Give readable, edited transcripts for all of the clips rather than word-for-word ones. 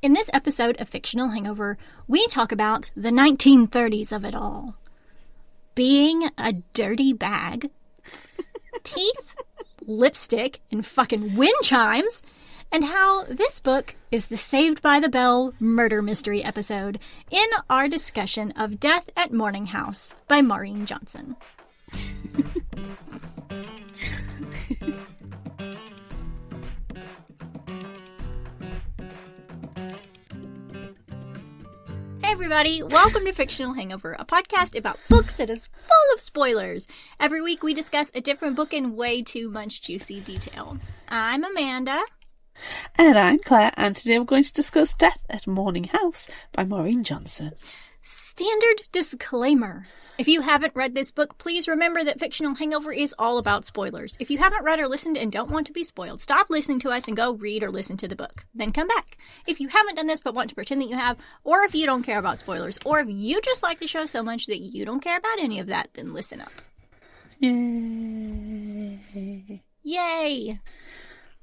In this episode of Fictional Hangover, we talk about the 1930s of it all. Being a dirty bag, teeth, lipstick, and fucking wind chimes, and how this book is the Saved by the Bell murder mystery episode in our discussion of Death at Morning House by Maureen Johnson. Hey everybody, welcome to Fictional Hangover, a podcast about books that is full of spoilers. Every week we discuss a different book in way too much juicy detail. I'm Amanda. And I'm Claire, and today we're going to discuss Death at Morning House by Maureen Johnson. Standard disclaimer. If you haven't read this book, please remember that Fictional Hangover is all about spoilers. If you haven't read or listened and don't want to be spoiled, stop listening to us and go read or listen to the book. Then come back. If you haven't done this but want to pretend that you have, or if you don't care about spoilers, or if you just like the show so much that you don't care about any of that, then listen up. Yay. Yay!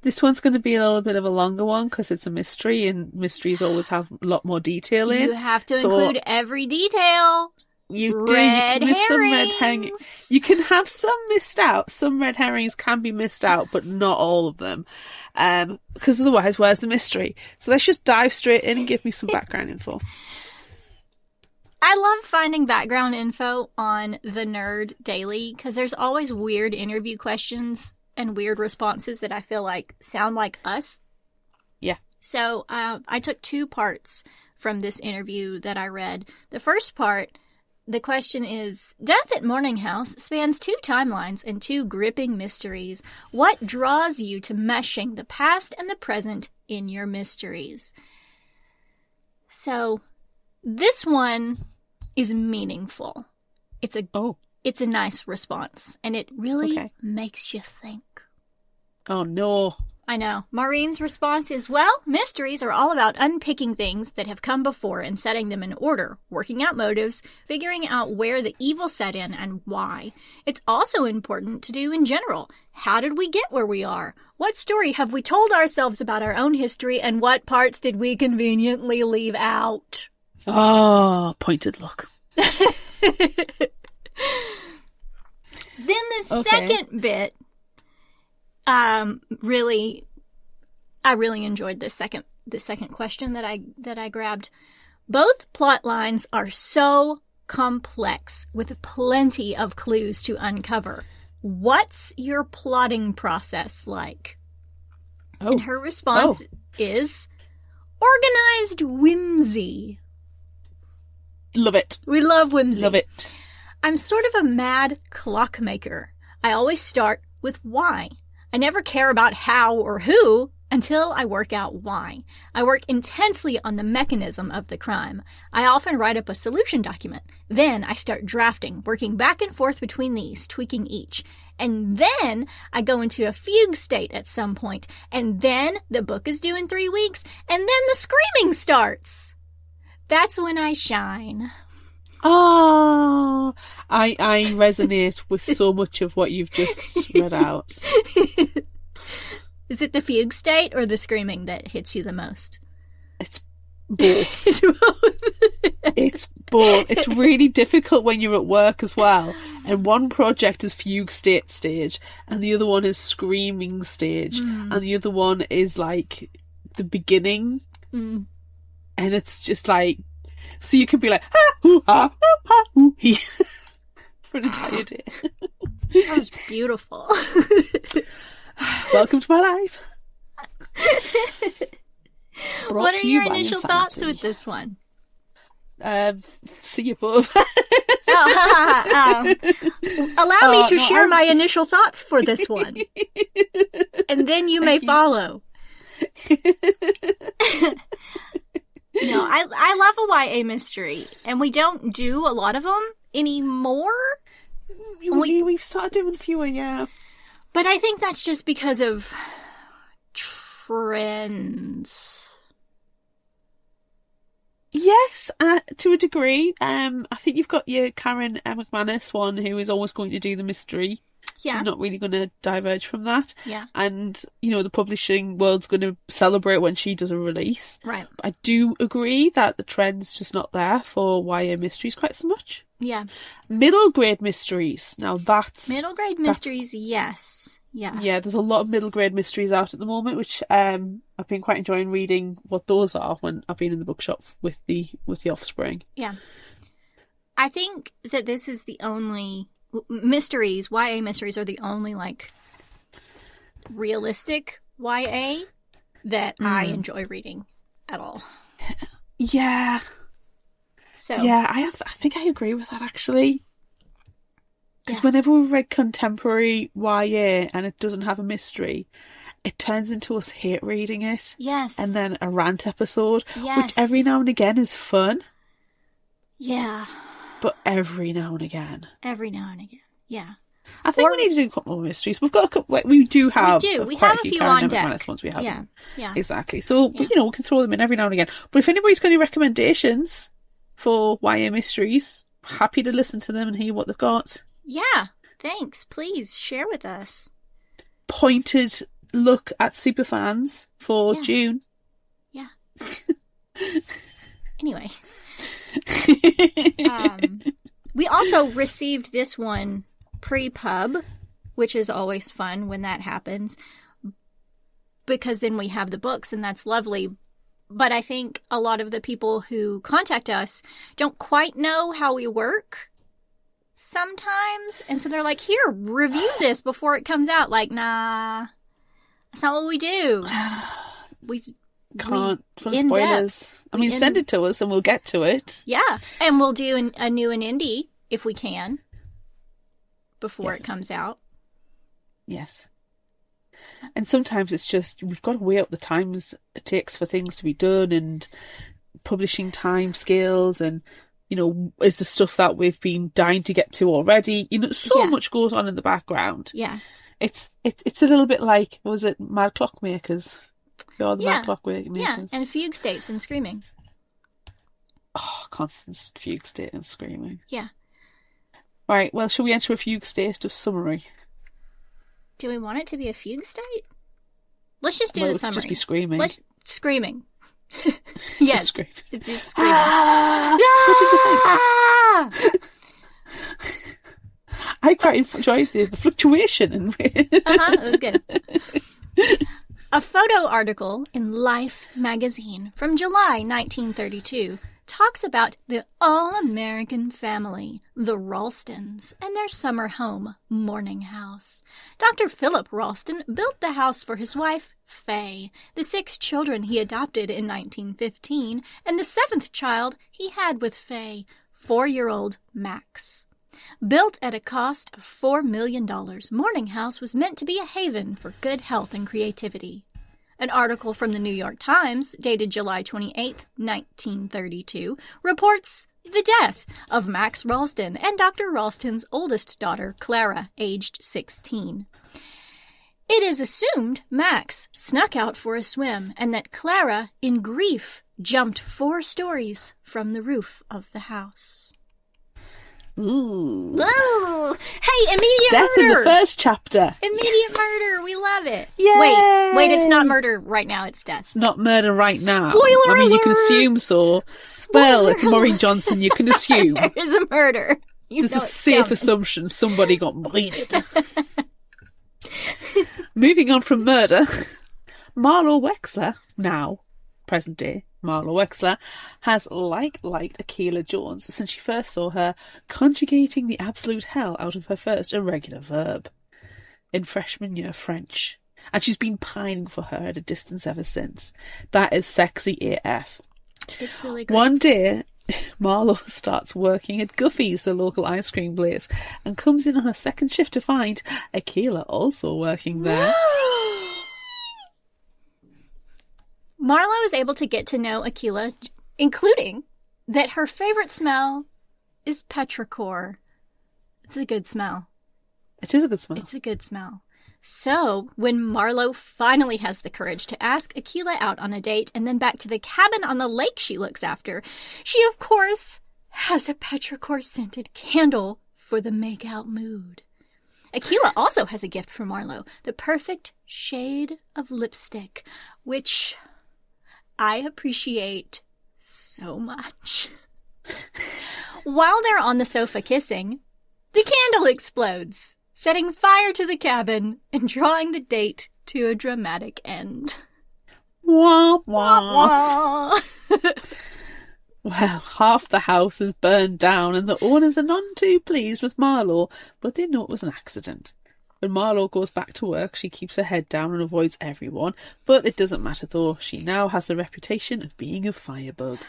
This one's going to be a little bit of a longer one because it's a mystery, and mysteries always have a lot more detail in. You have to include every detail. You do. You can miss some red herrings. You can have some missed out. Some red herrings can be missed out, but not all of them. Because otherwise, where's the mystery? So let's just dive straight in and give me some background info. I love finding background info on the Nerd Daily because there's always weird interview questions and weird responses that I feel like sound like us. Yeah. So I took two parts from this interview that I read. The first part, the question is, Death at Morning House spans two timelines and two gripping mysteries. What draws you to meshing the past and the present in your mysteries? So this one is meaningful. It's a nice response, and it really makes you think. Oh, no. I know. Maureen's response is, well, mysteries are all about unpicking things that have come before and setting them in order, working out motives, figuring out where the evil set in and why. It's also important to do in general. How did we get where we are? What story have we told ourselves about our own history, and what parts did we conveniently leave out? Oh, pointed look. Then the second bit, I really enjoyed this second question that I grabbed. Both plot lines are so complex with plenty of clues to uncover. What's your plotting process like? And her response is organized whimsy. Love it. We love whimsy. Love it. I'm sort of a mad clockmaker. I always start with why. I never care about how or who until I work out why. I work intensely on the mechanism of the crime. I often write up a solution document. Then I start drafting, working back and forth between these, tweaking each. And then I go into a fugue state at some point. And then the book is due in 3 weeks. And then the screaming starts. That's when I shine. Oh, I resonate with so much of what you've just read out. Is it the fugue state or the screaming that hits you the most? It's both. It's both. It's both. It's really difficult when you're at work as well. And one project is fugue stage, and the other one is screaming stage, and the other one is like the beginning. And it's just like, so you can be like, ha, hoo, ha, hoo, ha, hoo, he, for an entire day. That was beautiful. Welcome to my life. What are your initial thoughts with this one? See you above. Allow me to share my initial thoughts for this one. And then you may follow. No, I love a YA mystery, and we don't do a lot of them anymore. We've started doing fewer, yeah. But I think that's just because of trends. Yes, to a degree. I think you've got your Karen McManus one, who is always going to do the mystery. Yeah. She's not really going to diverge from that. Yeah. And, you know, the publishing world's going to celebrate when she does a release. Right. I do agree that the trend's just not there for YA mysteries quite so much. Yeah. Middle grade mysteries. Now that's... Middle grade mysteries, yes. Yeah. Yeah, there's a lot of middle grade mysteries out at the moment, which I've been quite enjoying reading what those are when I've been in the bookshop with the offspring. Yeah. I think that this is the only... Mysteries, YA mysteries are the only, like, realistic YA that I enjoy reading at all. Yeah. So Yeah, I think I agree with that, actually. Because Yeah. whenever we've read contemporary YA and it doesn't have a mystery, it turns into us hate reading it. Yes. And then a rant episode, Yes. which every now and again is fun, Yeah. but every now and again. Every now and again. Yeah. I think Or- we need to do a couple more mysteries. We've got a couple. We do have. We quite have a few Karen on Emmett deck. Manners ones we have. Yeah. Yeah. Exactly. So, Yeah. you know, we can throw them in every now and again. But if anybody's got any recommendations for YA mysteries, happy to listen to them and hear what they've got. Yeah. Thanks. Please share with us. Pointed look at superfans for Yeah. June. Yeah. Anyway. We also received this one pre-pub, which is always fun when that happens, because then we have the books, and that's lovely. But I think a lot of the people who contact us don't quite know how we work sometimes, and so they're like, here, review this before it comes out. Like, nah, that's not what we do. We Can't. Full in spoilers. depth. I mean, We send in- it to us and we'll get to it. Yeah, and we'll do a new and indie if we can before Yes. it comes out. Yes. And sometimes it's just, we've got to weigh up the times it takes for things to be done and publishing time scales and, you know, is the stuff that we've been dying to get to already. You know, so Yeah. much goes on in the background. Yeah. It's a little bit like, what was it, Mad Clockmakers? Oh, the Yeah. Mad Clockmakers. Yeah, and fugue states and screaming. Oh, constant fugue state and screaming. Yeah. Right, well, shall we enter a fugue state of summary? Do we want it to be a fugue state? Let's just do Well, the it could summary. just be screaming. Screaming. Just Yes. screaming. It's just screaming. So what did you think? I quite enjoyed the fluctuation. It was good. A photo article in Life magazine from July 1932 talks about the all-American family, the Ralstons, and their summer home, Morning House. Dr. Philip Ralston built the house for his wife, Fay, the 6 children he adopted in 1915, and the 7th child he had with Fay, 4-year-old Max. Built at a cost of $4 million, Morning House was meant to be a haven for good health and creativity. An article from the New York Times, dated July 28, 1932, reports the death of Max Ralston and Dr. Ralston's oldest daughter, Clara, aged 16. It is assumed Max snuck out for a swim and that Clara, in grief, jumped 4 stories from the roof of the house. Ooh. Ooh! Hey, immediate Death murder! in the first chapter. Immediate murder! We love it! Yay! Wait, it's not murder right now, it's death. It's not murder right now. Spoiler I mean, you can alert! assume so. Well, it's Maureen Johnson, you can assume. There is a murder. You There's know a it's safe coming. assumption somebody got murdered. Moving on from murder, Marlo Wexler, now, present day, Marlo Wexler, has liked Akilah Jones since she first saw her conjugating the absolute hell out of her first irregular verb in freshman year French. And she's been pining for her at a distance ever since. That is sexy AF. It's really great. One day, Marlo starts working at Guffey's, the local ice cream place, and comes in on her second shift to find Akilah also working there. Marlo is able to get to know Akilah, including that her favorite smell is petrichor. It's a good smell. It is a good smell. It's a good smell. So, when Marlo finally has the courage to ask Akilah out on a date and then back to the cabin on the lake she looks after, she, of course, has a petrichor-scented candle for the make-out mood. Aquila also has a gift for Marlowe, the perfect shade of lipstick, which I appreciate so much. While they're on the sofa kissing, the candle explodes, setting fire to the cabin and drawing the date to a dramatic end. Wah, wah. Wah. Well, half the house is burned down and the owners are none too pleased with Marlowe, but they know it was an accident. When Marlowe goes back to work, she keeps her head down and avoids everyone, but it doesn't matter though. She now has the reputation of being a firebug.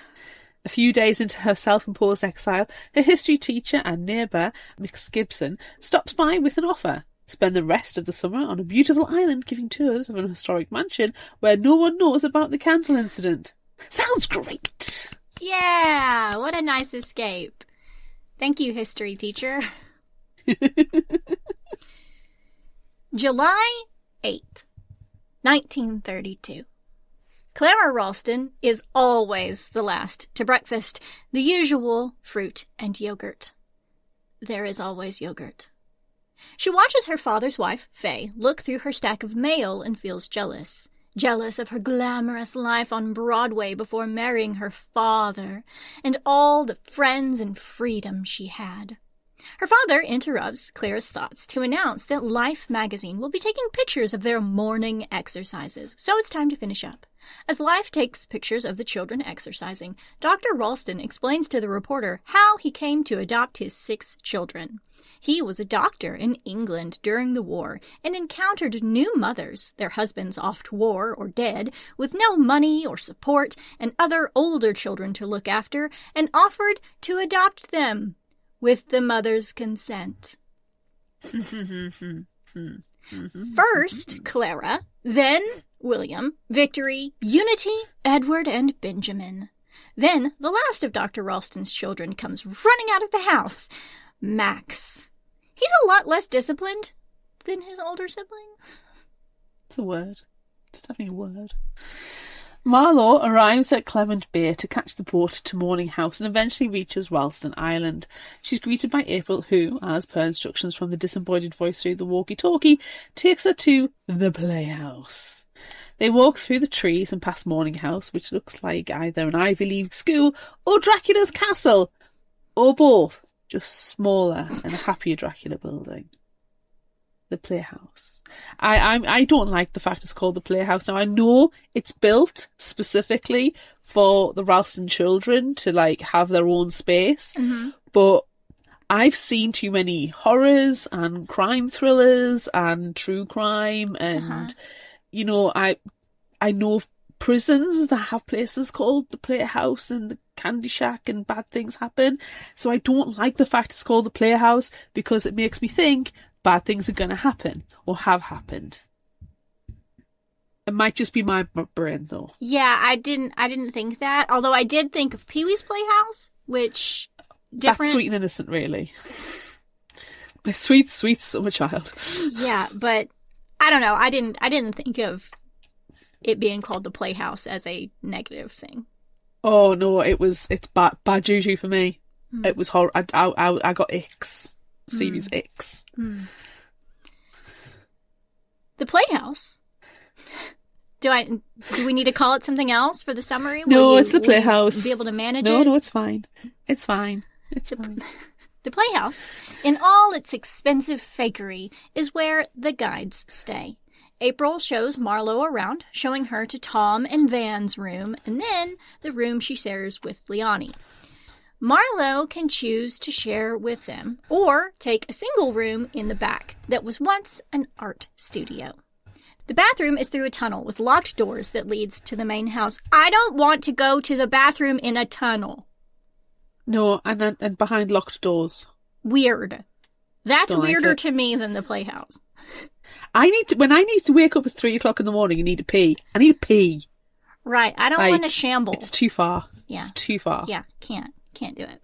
A few days into her self-imposed exile, her history teacher and neighbour, Miss Gibson, stops by with an offer. Spend the rest of the summer on a beautiful island giving tours of an historic mansion where no one knows about the candle incident. Sounds great! Yeah, what a nice escape. Thank you, history teacher. July 8th, 1932. Clara Ralston is always the last to breakfast, the usual fruit and yogurt. There is always yogurt. She watches her father's wife, Faye, look through her stack of mail and feels jealous. Jealous of her glamorous life on Broadway before marrying her father, and all the friends and freedom she had. Her father interrupts Clara's thoughts to announce that Life magazine will be taking pictures of their morning exercises, so it's time to finish up. As Life takes pictures of the children exercising, Dr. Ralston explains to the reporter how he came to adopt his 6 children. He was a doctor in England during the war and encountered new mothers, their husbands off to war or dead, with no money or support and other older children to look after, and offered to adopt them with the mother's consent. First, Clara, then William, Victory, Unity, Edward, and Benjamin. Then the last of Dr. Ralston's children comes running out of the house, Max. He's a lot less disciplined than his older siblings. It's a word. It's definitely a word. Marlowe arrives at Clement Bay to catch the boat to Morning House and eventually reaches Ralston Island. She's greeted by April, who, as per instructions from the disembodied voice through the walkie-talkie, takes her to the playhouse. They walk through the trees and past Morning House, which looks like either an Ivy League school or Dracula's castle, or both, just smaller and a happier Dracula building. The playhouse. I don't like the fact it's called the playhouse. Now I know it's built specifically for the Ralston children to like have their own space, but I've seen too many horrors and crime thrillers and true crime and you know, I know prisons that have places called the Playhouse and the Candy Shack and bad things happen. So I don't like the fact it's called the Playhouse because it makes me think bad things are going to happen or have happened. It might just be my brain though. Yeah, I didn't think that. Although I did think of Pee-wee's Playhouse, which different. That's sweet and innocent, really. My sweet, sweet summer child. Yeah, but I don't know. I didn't think of it being called the Playhouse as a negative thing. Oh no, it's bad juju for me. It was horror. I got icks. Series X. The Playhouse. Do we need to call it something else for the summary? No, it's the Playhouse. Be able to manage it? No, it's fine. It's fine. The Playhouse, in all its expensive fakery, is where the guides stay. April shows Marlowe around, showing her to Tom and Van's room, and then the room she shares with Leonie. Marlowe can choose to share with them, or take a single room in the back that was once an art studio. The bathroom is through a tunnel with locked doors that leads to the main house. I don't want to go to the bathroom in a tunnel. No, and behind locked doors. Weird. That's don't weirder like to me than the Playhouse. When I need to wake up at 3 o'clock in the morning and need to pee, I need to pee. Right, I don't want to shamble. It's too far. Yeah. It's too far. Yeah, can't do it.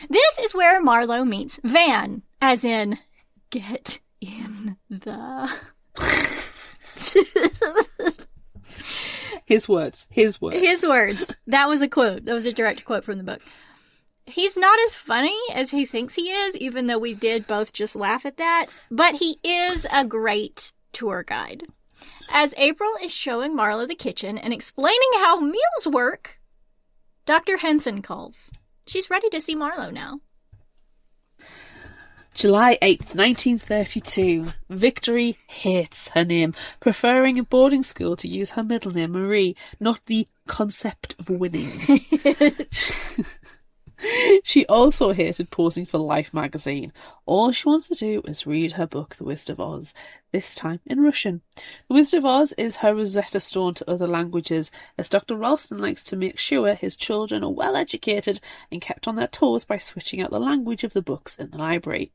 This is where Marlowe meets Van, as in, get in the... His words. That was a quote. That was a direct quote from the book. He's not as funny as he thinks he is, even though we did both just laugh at that. But he is a great tour guide. As April is showing Marlo the kitchen and explaining how meals work, Dr. Henson calls. She's ready to see Marlo now. July 8th, 1932. Victory hates her name, preferring a boarding school to use her middle name, Marie, not the concept of winning. She also hated posing for Life magazine. All she wants to do is read her book, The Wizard of Oz, this time in Russian. The Wizard of Oz is her Rosetta Stone to other languages, as Dr. Ralston likes to make sure his children are well educated and kept on their toes by switching out the language of the books in the library.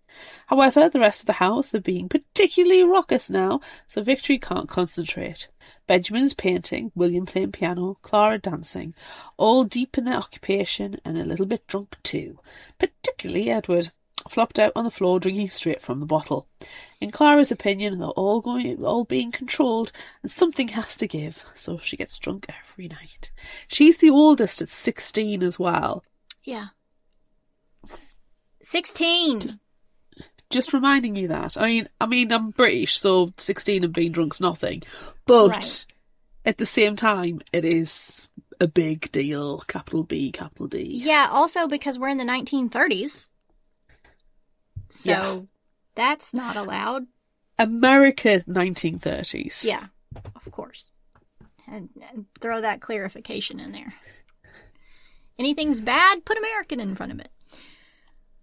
However, the rest of the house are being particularly raucous now, so Victory can't concentrate. Benjamin is painting, William playing piano, Clara dancing, all deep in their occupation and a little bit drunk too, particularly Edward, flopped out on the floor drinking straight from the bottle. In Clara's opinion, they're all being controlled and something has to give, so she gets drunk every night. She's the oldest at 16 as well. Yeah. 16! Just reminding you that. I mean, I'm British, so 16 and being drunk's nothing. But right. At the same time, it is a big deal. Capital B, capital D. Yeah, also because we're in the 1930s. So that's not allowed. America 1930s. Yeah, of course. And throw that clarification in there. Anything's bad, put American in front of it.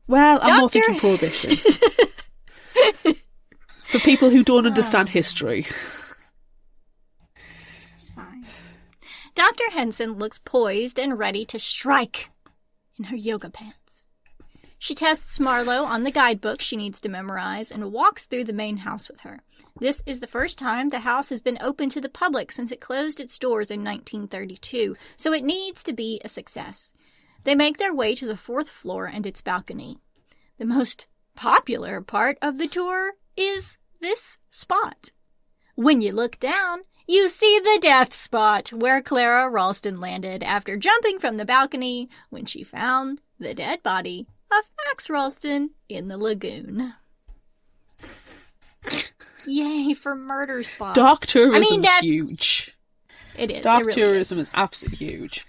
Well, I'm more thinking Prohibition. For people who don't understand history. It's fine. Dr. Henson looks poised and ready to strike in her yoga pants. She tests Marlo on the guidebook she needs to memorize and walks through the main house with her. This is the first time the house has been open to the public since it closed its doors in 1932, so it needs to be a success. They make their way to the 4th floor and its balcony. The most popular part of the tour is this spot. When you look down, you see the death spot where Clara Ralston landed after jumping from the balcony when she found the dead body of Max Ralston in the lagoon. Yay for murder spot. Dark tourism's huge. It is. Dark it really tourism is absolutely huge.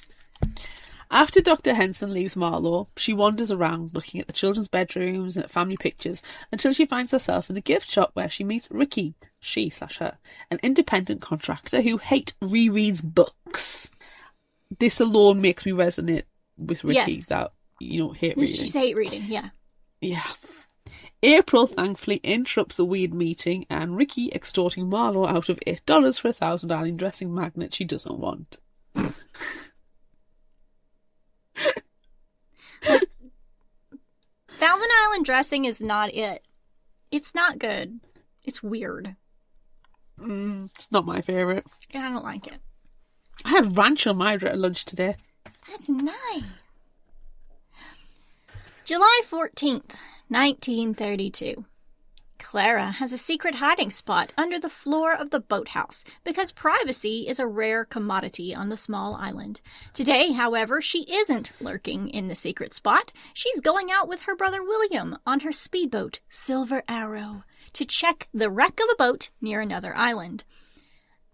After Dr. Henson leaves Marlo, she wanders around looking at the children's bedrooms and at family pictures until she finds herself in the gift shop where she meets Ricky, she/her, an independent contractor who rereads books. This alone makes me resonate with Ricky, that, hate reading. She's hate reading, yeah. Yeah. April thankfully interrupts the weird meeting and Ricky extorting Marlo out of $8 for a Thousand Island dressing magnet she doesn't want. Thousand Island dressing is not it. It's not good. It's weird. It's not my favourite. Yeah, I don't like it. I had ranch on my lunch today. That's nice. July 14th, 1932. Clara has a secret hiding spot under the floor of the boathouse because privacy is a rare commodity on the small island. Today, however, she isn't lurking in the secret spot. She's going out with her brother William on her speedboat, Silver Arrow, to check the wreck of a boat near another island.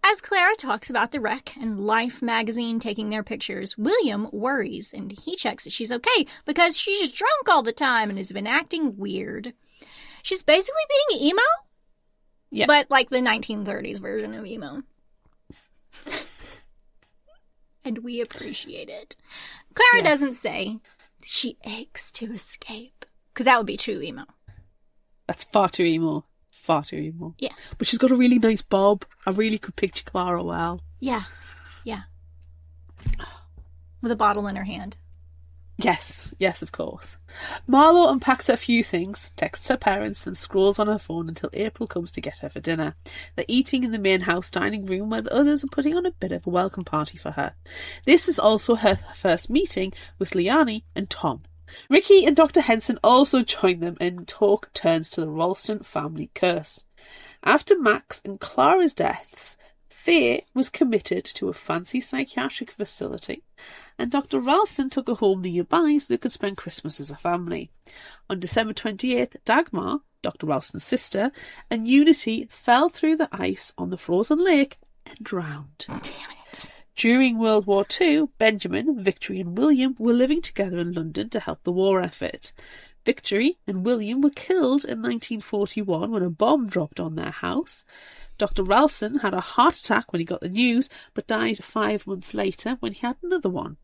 As Clara talks about the wreck and Life magazine taking their pictures, William worries and he checks that she's okay because she's drunk all the time and has been acting weird. She's basically being emo, but like the 1930s version of emo. And we appreciate it. Clara doesn't say she aches to escape, because that would be true emo. That's far too emo. Far too emo. Yeah. But she's got a really nice bob. I really could picture Clara well. Yeah. Yeah. With a bottle in her hand. Yes, of course. Marlo unpacks a few things, texts her parents, and scrolls on her phone until April comes to get her for dinner. They're eating in the main house dining room where the others are putting on a bit of a welcome party for her. This is also her first meeting with Liani and Tom. Ricky and Dr. Henson also join them and talk turns to the Ralston family curse. After Max and Clara's deaths, Faye was committed to a fancy psychiatric facility, and Dr. Ralston took a home nearby so they could spend Christmas as a family. On December 28th, Dagmar, Dr. Ralston's sister, and Unity fell through the ice on the frozen lake and drowned. Damn it. During World War II, Benjamin, Victory and William were living together in London to help the war effort. Victory and William were killed in 1941 when a bomb dropped on their house. Dr. Ralston had a heart attack when he got the news, but died 5 months later when he had another one.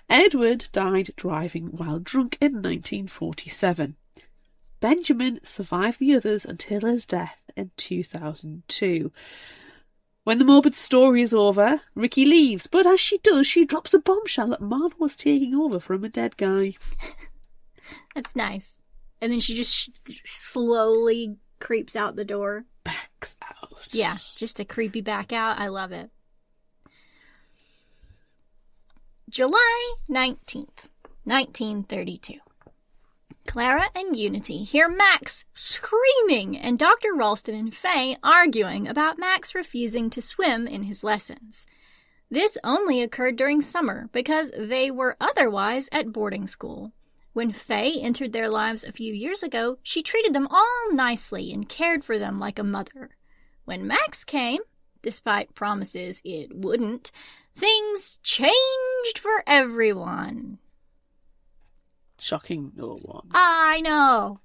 Edward died driving while drunk in 1947. Benjamin survived the others until his death in 2002. When the morbid story is over, Ricky leaves, but as she does, she drops a bombshell that Marla was taking over from a dead guy. That's nice. And then she just slowly creeps out the door. Backs out. Yeah, just a creepy back out. I love it. July 19th, 1932. Clara and Unity hear Max screaming and Dr. Ralston and Faye arguing about Max refusing to swim in his lessons. This only occurred during summer because they were otherwise at boarding school. When Faye entered their lives a few years ago, she treated them all nicely and cared for them like a mother. When Max came, despite promises it wouldn't, things changed for everyone. Shocking no one. I know.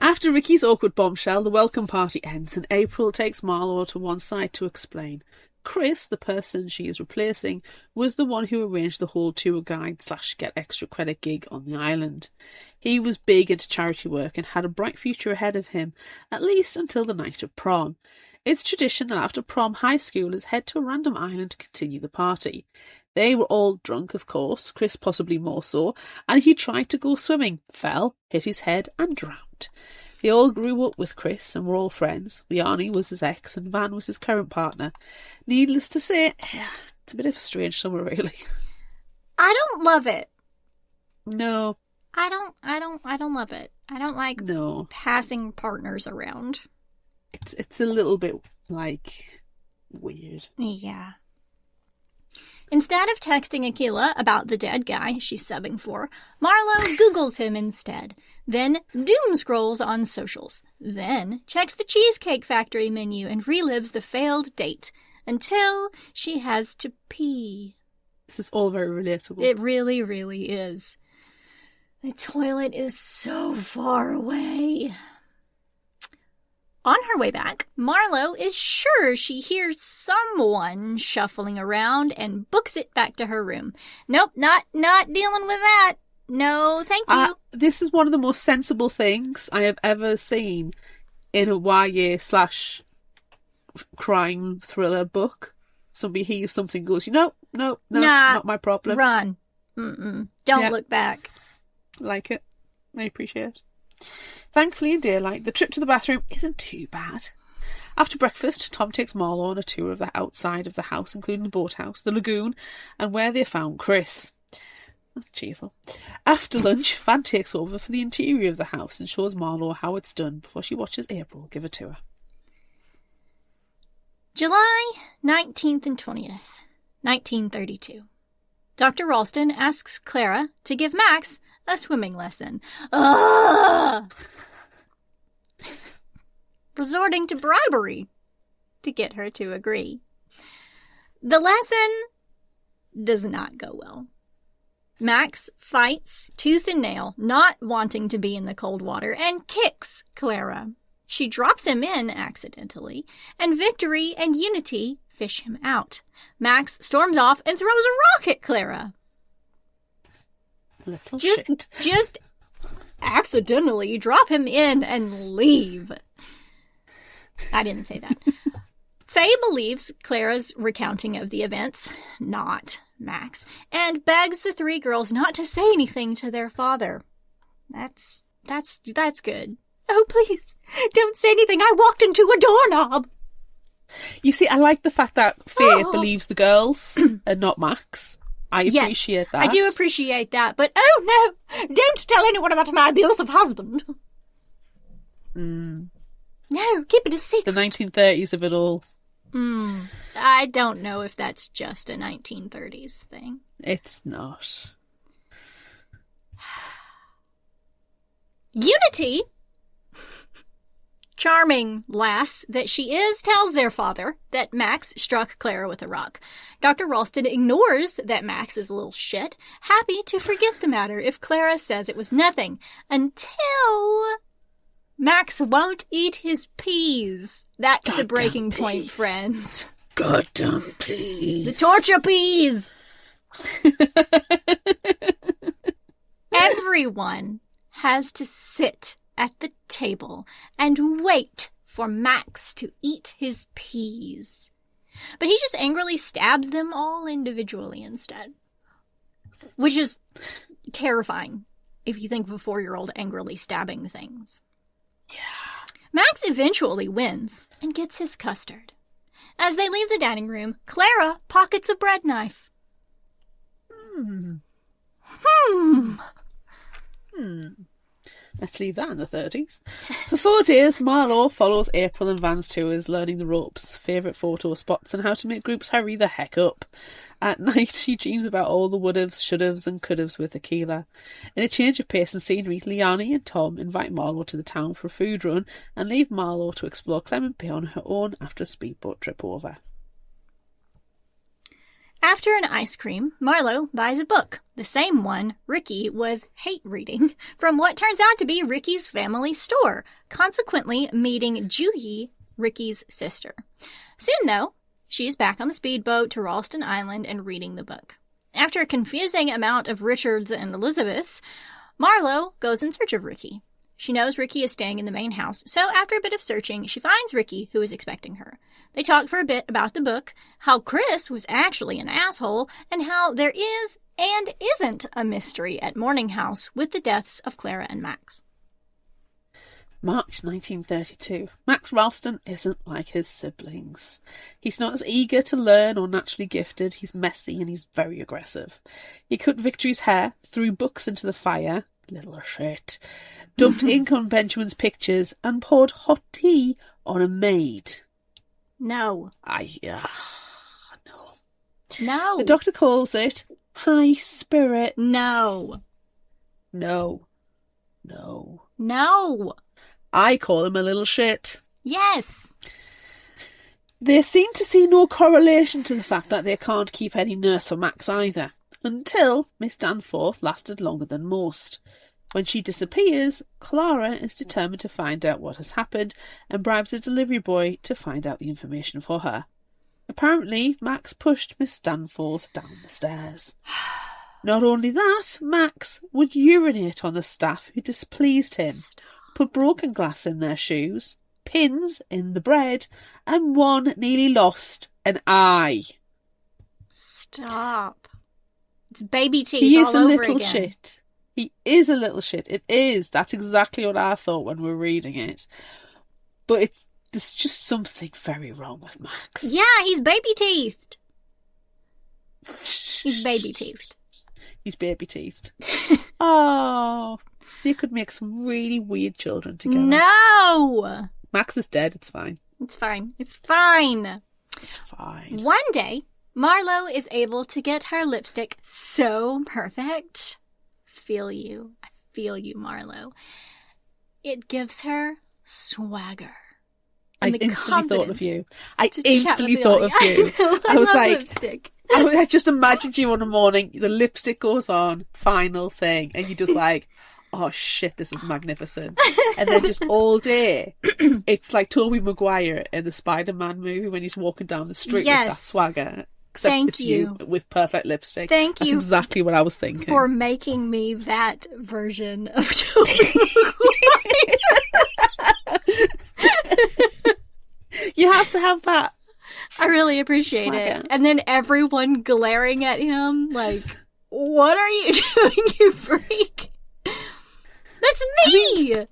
After Ricky's awkward bombshell, the welcome party ends and April takes Marlo to one side to explain. Chris, the person she is replacing, was the one who arranged the whole tour guide / get extra credit gig on the island. He was big into charity work and had a bright future ahead of him, at least until the night of prom. It's tradition that after prom, high schoolers head to a random island to continue the party. They were all drunk, of course, Chris possibly more so, and he tried to go swimming, fell, hit his head and drowned. They all grew up with Chris and were all friends. Liani was his ex and Van was his current partner. Needless to say, it's a bit of a strange summer, really. I don't love it. No. I don't love it. I don't like passing partners around. It's a little bit, weird. Yeah. Instead of texting Aquila about the dead guy she's subbing for, Marlo Googles him instead, then doom scrolls on socials, then checks the Cheesecake Factory menu and relives the failed date until she has to pee. This is all very relatable. It really, really is. The toilet is so far away. On her way back, Marlo is sure she hears someone shuffling around and books it back to her room. Nope, not dealing with that. No, thank you. This is one of the most sensible things I have ever seen in a YA / crime thriller book. Somebody hears something, goes, no, not my problem. Run. Don't look back. Like it. I appreciate it. Thankfully, in daylight, the trip to the bathroom isn't too bad. After breakfast, Tom takes Marlo on a tour of the outside of the house, including the boathouse, the lagoon, and where they found Chris. That's cheerful. After lunch, Van takes over for the interior of the house and shows Marlo how it's done before she watches April give a tour. July 19th and 20th, 1932. Dr. Ralston asks Clara to give Max a swimming lesson. Ugh! Resorting to bribery to get her to agree. The lesson does not go well. Max fights tooth and nail, not wanting to be in the cold water, and kicks Clara. She drops him in accidentally, and Victory and Unity fish him out. Max storms off and throws a rock at Clara. Just accidentally drop him in and leave. I didn't say that. Faye believes Clara's recounting of the events, not Max, and begs the three girls not to say anything to their father. That's good. Oh, please, don't say anything. I walked into a doorknob. You see, I like the fact that Faye believes the girls and not Max. I appreciate that. I do appreciate that, but oh no, don't tell anyone about my abusive husband. No, keep it a secret. The 1930s of it all. I don't know if that's just a 1930s thing. It's not. Unity, charming lass that she is, tells their father that Max struck Clara with a rock. Dr. Ralston ignores that Max is a little shit, happy to forget the matter if Clara says it was nothing, until Max won't eat his peas. That's the breaking point, friends. Goddamn peas. The torture peas! Everyone has to sit at the table and wait for Max to eat his peas. But he just angrily stabs them all individually instead. Which is terrifying if you think of a 4-year-old angrily stabbing things. Yeah. Max eventually wins and gets his custard. As they leave the dining room, Clara pockets a bread knife. Let's leave that in the 30s. For 4 days, Marlowe follows April and Van's tours, learning the ropes, favourite photo spots, and how to make groups hurry the heck up. At night, she dreams about all the would'ves, should'ves, and could'ves with Aquila. In a change of pace and scenery, Liani and Tom invite Marlowe to the town for a food run and leave Marlowe to explore Clement Bay on her own after a speedboat trip over. After an ice cream, Marlowe buys a book, the same one Ricky was hate reading, from what turns out to be Ricky's family store, consequently meeting Juhi, Ricky's sister. Soon, though, she's back on the speedboat to Ralston Island and reading the book. After a confusing amount of Richards and Elizabeths, Marlowe goes in search of Ricky. She knows Ricky is staying in the main house, so after a bit of searching, she finds Ricky, who is expecting her. They talk for a bit about the book, how Chris was actually an asshole, and how there is and isn't a mystery at Morning House with the deaths of Clara and Max. March 1932. Max Ralston isn't like his siblings. He's not as eager to learn or naturally gifted. He's messy and he's very aggressive. He cut Victory's hair, threw books into the fire, little shit, dumped ink on Benjamin's pictures, and poured hot tea on a maid. No. No. No. The doctor calls it high spirit. No. No. No. No. I call him a little shit. Yes. They seem to see no correlation to the fact that they can't keep any nurse for Max either, until Miss Danforth lasted longer than most. When she disappears, Clara is determined to find out what has happened and bribes a delivery boy to find out the information for her. Apparently, Max pushed Miss Danforth down the stairs. Not only that, Max would urinate on the staff who displeased him, put broken glass in their shoes, pins in the bread, and one nearly lost an eye. Stop. It's baby teeth He all is a over little again. shit. He is a little shit. It is. That's exactly what I thought when we were reading it. But there's just something very wrong with Max. Yeah, he's baby teethed. He's baby teethed. He's baby teethed. Oh, they could make some really weird children together. No! Max is dead. It's fine. It's fine. It's fine. It's fine. One day, Marlowe is able to get her lipstick so perfect. I feel you, Marlowe. It gives her swagger. I And instantly thought of you. I to instantly chat thought with of the you. audience. I was love like, lipstick. I just imagined you on a morning, the lipstick goes on, final thing, and you're just like, oh shit, this is magnificent. And then just all day, it's like Tobey Maguire in the Spider-Man movie when he's walking down the street with that swagger. Except Thank it's you with perfect lipstick. Thank That's you exactly what I was thinking. for making me that version of Tobey Maguire. You have to have that. I really appreciate swagger. it. And then everyone glaring at him like, what are you doing, you freak? That's me!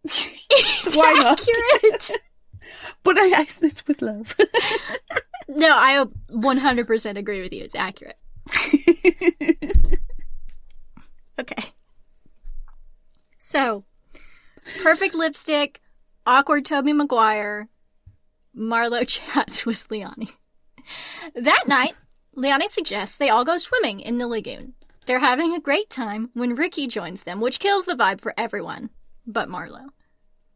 It's Why not? accurate. But it's with love. No, I 100% agree with you. It's accurate. Okay. So, perfect lipstick, awkward Tobey Maguire, Marlo chats with Leonie. That night, Leonie suggests they all go swimming in the lagoon. They're having a great time when Ricky joins them, which kills the vibe for everyone but Marlo.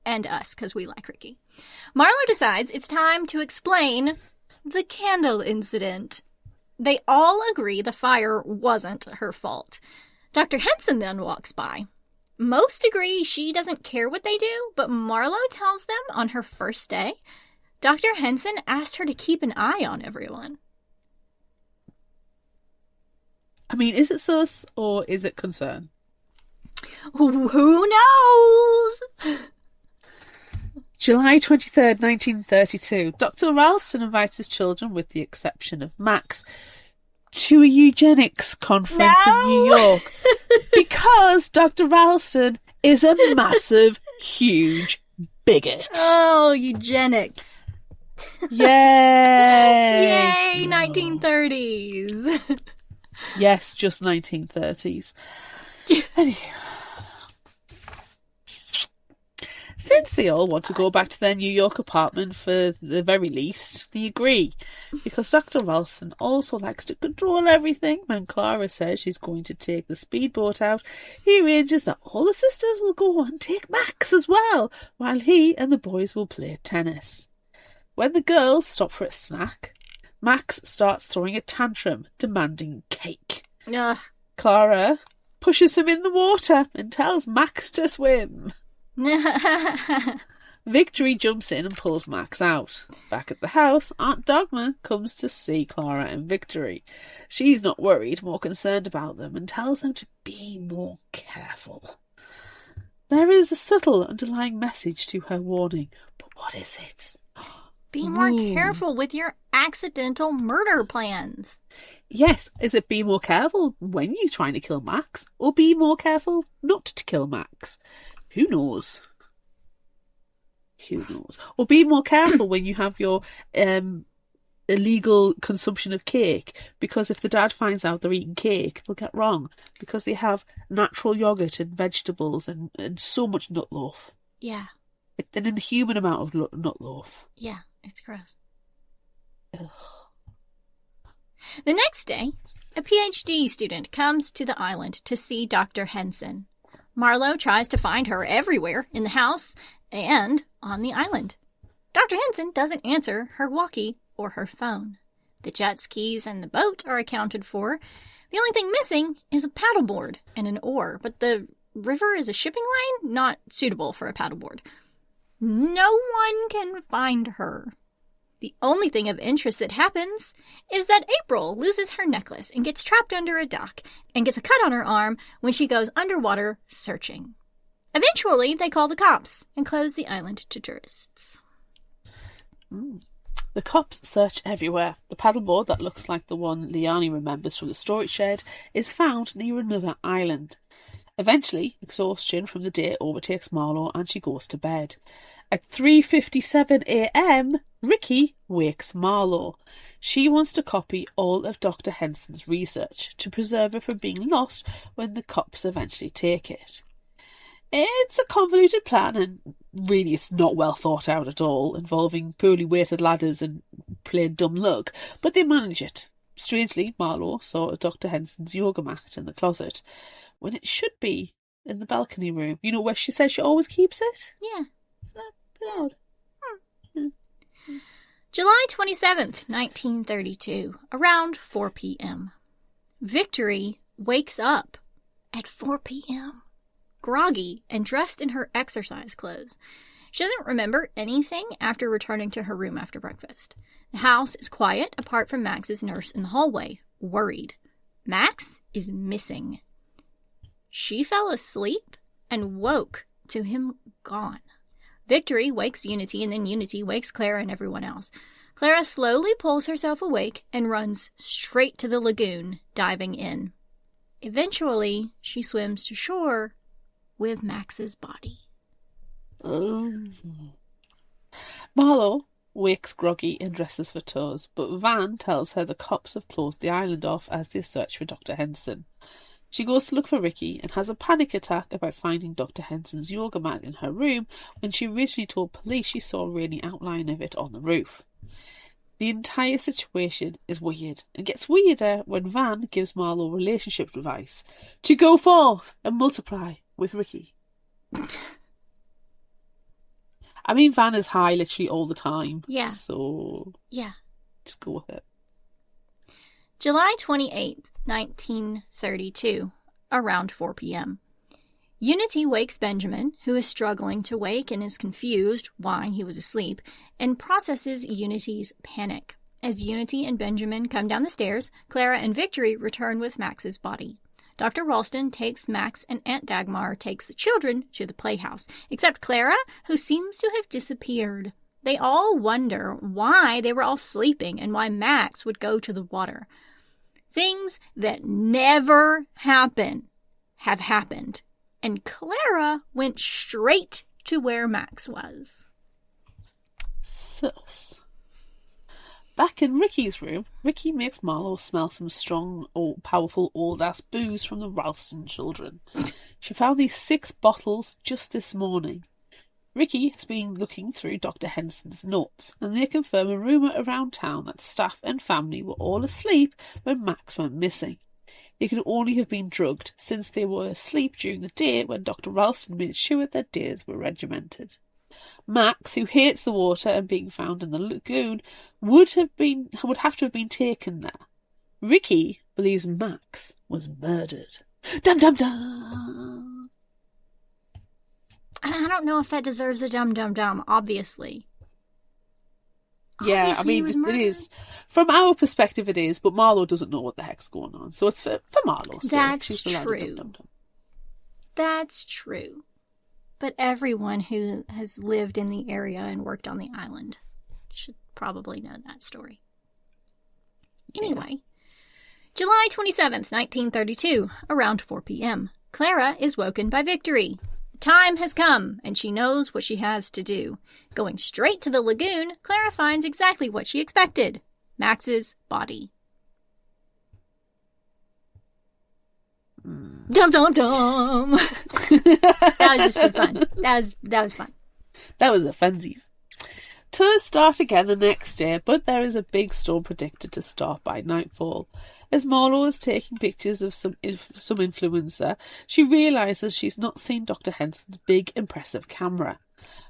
And us, because we like Ricky. Marlo decides it's time to explain the candle incident. They all agree the fire wasn't her fault. Dr. Henson then walks by. Most agree she doesn't care what they do, but Marlo tells them on her first day, Dr. Henson asked her to keep an eye on everyone. I mean, is it sus or is it concern? Who knows? July 23rd, 1932. Dr. Ralston invites his children, with the exception of Max, to a eugenics conference in New York because Dr. Ralston is a massive, huge bigot. Oh, eugenics. Yay! Yay, 1930s. Yes, just 1930s. Anyway. Since they all want to go back to their New York apartment for the very least, they agree. Because Dr. Ralston also likes to control everything. When Clara says she's going to take the speedboat out, he arranges that all the sisters will go and take Max as well, while he and the boys will play tennis. When the girls stop for a snack, Max starts throwing a tantrum, demanding cake. Ugh. Clara pushes him in the water and tells Max to swim. Victory jumps in and pulls Max out. Back at the house, Aunt Dogma comes to see Clara and Victory. She's not worried, more concerned about them, and tells them to be more careful. There is a subtle underlying message to her warning, but what is it? Be more careful with your accidental murder plans. Yes, is it be more careful when you're trying to kill Max, or be more careful not to kill Max? Who knows? Who knows? Or be more careful when you have your illegal consumption of cake, because if the dad finds out they're eating cake, they'll get wrong, because they have natural yogurt and vegetables and so much nut loaf. Yeah. An inhuman amount of nut loaf. Yeah, it's gross. Ugh. The next day, a PhD student comes to the island to see Dr. Henson. Marlo tries to find her everywhere, in the house and on the island. Dr. Henson doesn't answer her walkie or her phone. The jet skis and the boat are accounted for. The only thing missing is a paddleboard and an oar, but the river is a shipping lane, not suitable for a paddleboard. No one can find her. The only thing of interest that happens is that April loses her necklace and gets trapped under a dock and gets a cut on her arm when she goes underwater searching. Eventually, they call the cops and close the island to tourists. The cops search everywhere. The paddleboard that looks like the one Leonie remembers from the storage shed is found near another island. Eventually, exhaustion from the day overtakes Marlo and she goes to bed. At 3:57 a.m, Ricky wakes Marlo. She wants to copy all of Dr. Henson's research to preserve it from being lost when the cops eventually take it. It's a convoluted plan, and really it's not well thought out at all, involving poorly weighted ladders and plain dumb luck, but they manage it. Strangely, Marlo saw Dr. Henson's yoga mat in the closet, when it should be in the balcony room. You know where she says she always keeps it? Yeah. Is that a bit odd? July 27th, 1932, around 4 p.m. Victory wakes up at 4 p.m. groggy and dressed in her exercise clothes. She doesn't remember anything after returning to her room after breakfast. The house is quiet apart from Max's nurse in the hallway, worried. Max is missing. She fell asleep and woke to him gone. Victory wakes Unity, and then Unity wakes Clara and everyone else. Clara slowly pulls herself awake and runs straight to the lagoon, diving in. Eventually, she swims to shore with Max's body. Marlo wakes groggy and dresses for tours, but Van tells her the cops have closed the island off as they search for Dr. Henson. She goes to look for Ricky and has a panic attack about finding Dr. Henson's yoga mat in her room when she originally told police she saw a really outline of it on the roof. The entire situation is weird and gets weirder when Van gives Marlo relationship advice to go forth and multiply with Ricky. I mean, Van is high literally all the time. Yeah. So... yeah. Just go with it. July 28th, 1932, around 4 p.m. Unity wakes Benjamin, who is struggling to wake and is confused why he was asleep, and processes Unity's panic. As Unity and Benjamin come down the stairs, Clara and Victory return with Max's body. Dr. Ralston takes Max and Aunt Dagmar takes the children to the playhouse, except Clara, who seems to have disappeared. They all wonder why they were all sleeping and why Max would go to the water. Things that never happen have happened, and Clara went straight to where Max was. Sus. Back in Ricky's room, Ricky makes Marlo smell some strong, powerful, old-ass booze from the Ralston children. She found these 6 bottles just this morning. Ricky has been looking through Dr. Henson's notes, and they confirm a rumour around town that staff and family were all asleep when Max went missing. They could only have been drugged, since they were asleep during the day when Dr. Ralston made sure their days were regimented. Max, who hates the water and being found in the lagoon, would have to have been taken there. Ricky believes Max was murdered. Dum dum dum! I don't know if that deserves a dum-dum-dum, obviously. Yeah, Obviously I mean, it is. From our perspective, it is, but Marlo doesn't know what the heck's going on. So it's for Marlo's sake. That's true. That's true. But everyone who has lived in the area and worked on the island should probably know that story. Anyway, July 27th, 1932, around 4 p.m. Clara is woken by Victory. Time has come, and she knows what she has to do. Going straight to the lagoon, Clara finds exactly what she expected. Max's body. Dum dum dum! That was just for fun. That was fun. That was a funsies. Tours start again the next day, but there is a big storm predicted to start by nightfall. As Marlo is taking pictures of some influencer, she realises she's not seen Dr. Henson's big, impressive camera.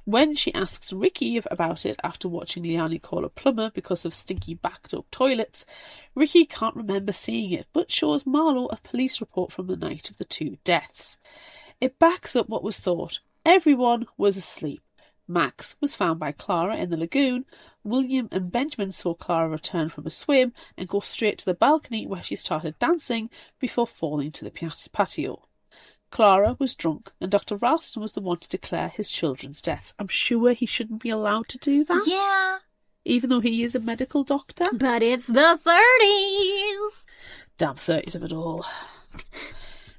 When she asks Ricky about it after watching Liani call a plumber because of stinky backed-up toilets, Ricky can't remember seeing it, but shows Marlo a police report from the night of the 2 deaths. It backs up what was thought. Everyone was asleep. Max was found by Clara in the lagoon. William and Benjamin saw Clara return from a swim and go straight to the balcony where she started dancing before falling to the patio. Clara was drunk and Dr. Ralston was the one to declare his children's deaths. I'm sure he shouldn't be allowed to do that. Yeah. Even though he is a medical doctor. But it's the 30s. Damn 30s of it all.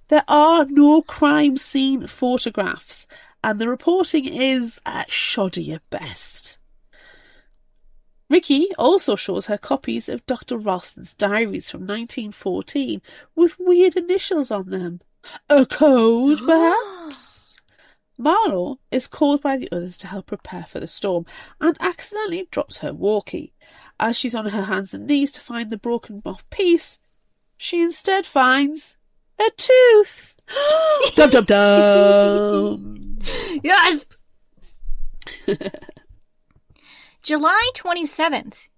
There are no crime scene photographs, and the reporting is shoddy at best. Ricky also shows her copies of Dr. Ralston's diaries from 1914 with weird initials on them. A code, perhaps? Marlo is called by the others to help prepare for the storm and accidentally drops her walkie. As she's on her hands and knees to find the broken off piece, she instead finds a tooth. Dum dum dum! Yes! July 27th,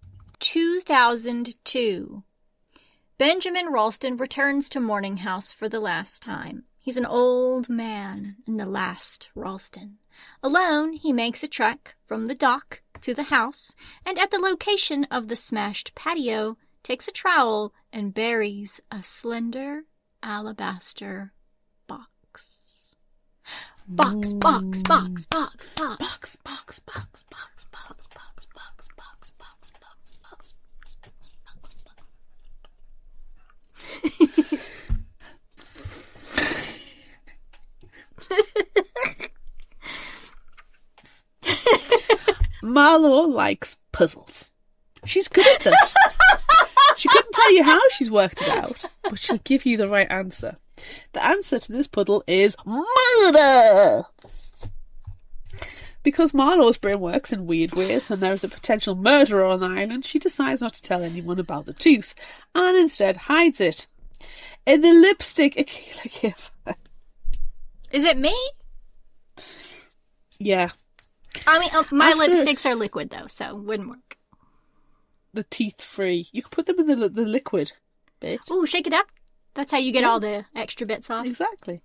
2002. Benjamin Ralston returns to Morning House for the last time. He's an old man and the last Ralston. Alone, he makes a trek from the dock to the house, and at the location of the smashed patio, takes a trowel and buries a slender alabaster box. Box, box, box, box, box. Box, box, box, box, box, box, box, box, box, box, box, box, box. Marlo likes puzzles. She's good at them. She couldn't tell you how she's worked it out, but she'll give you the right answer. The answer to this puddle is murder! Because Marlowe's brain works in weird ways and there is a potential murderer on the island, she decides not to tell anyone about the tooth, and instead hides it in the lipstick Akila gave her. Is it me? Yeah. I mean, my lipsticks are liquid, though, so it wouldn't work. The teeth-free. You can put them in the liquid bit. Ooh, shake it up. That's how you get all the extra bits off. Exactly.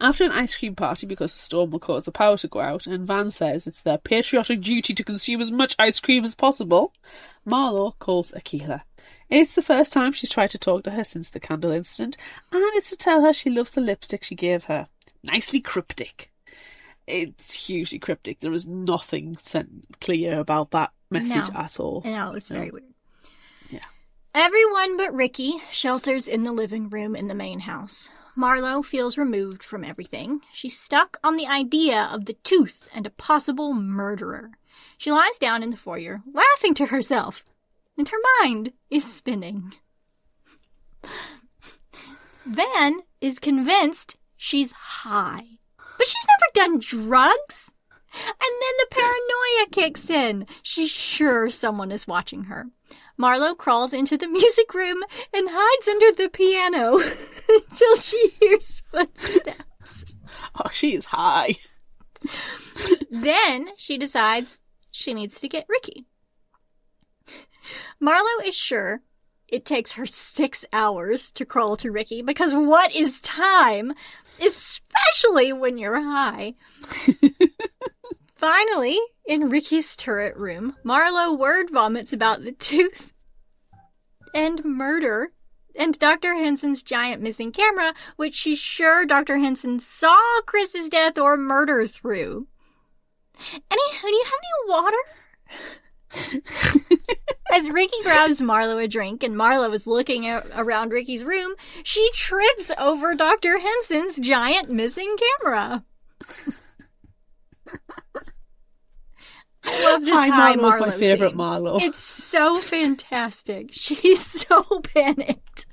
After an ice cream party, because the storm will cause the power to go out, and Van says it's their patriotic duty to consume as much ice cream as possible, Marlowe calls Akila. It's the first time she's tried to talk to her since the candle incident, and it's to tell her she loves the lipstick she gave her. Nicely cryptic. It's hugely cryptic. There is nothing clear about that message at all. No, it's very weird. Yeah. Everyone but Ricky shelters in the living room in the main house. Marlowe feels removed from everything. She's stuck on the idea of the tooth and a possible murderer. She lies down in the foyer, laughing to herself, and her mind is spinning. Van is convinced she's high. But she's never done drugs. And then the paranoia kicks in. She's sure someone is watching her. Marlowe crawls into the music room and hides under the piano until she hears footsteps. Oh, she is high. Then she decides she needs to get Ricky. Marlowe is sure it takes her 6 hours to crawl to Ricky, because what is time, especially when you're high? Finally, in Ricky's turret room, Marlowe word vomits about the tooth and murder and Dr. Henson's giant missing camera, which she's sure Dr. Henson saw Chris's death or murder through. Do you have any water? As Ricky grabs Marlowe a drink and Marlowe is looking around Ricky's room, she trips over Dr. Henson's giant missing camera. I love this high Marlowe my favourite scene. Marlowe. It's so fantastic. She's so panicked.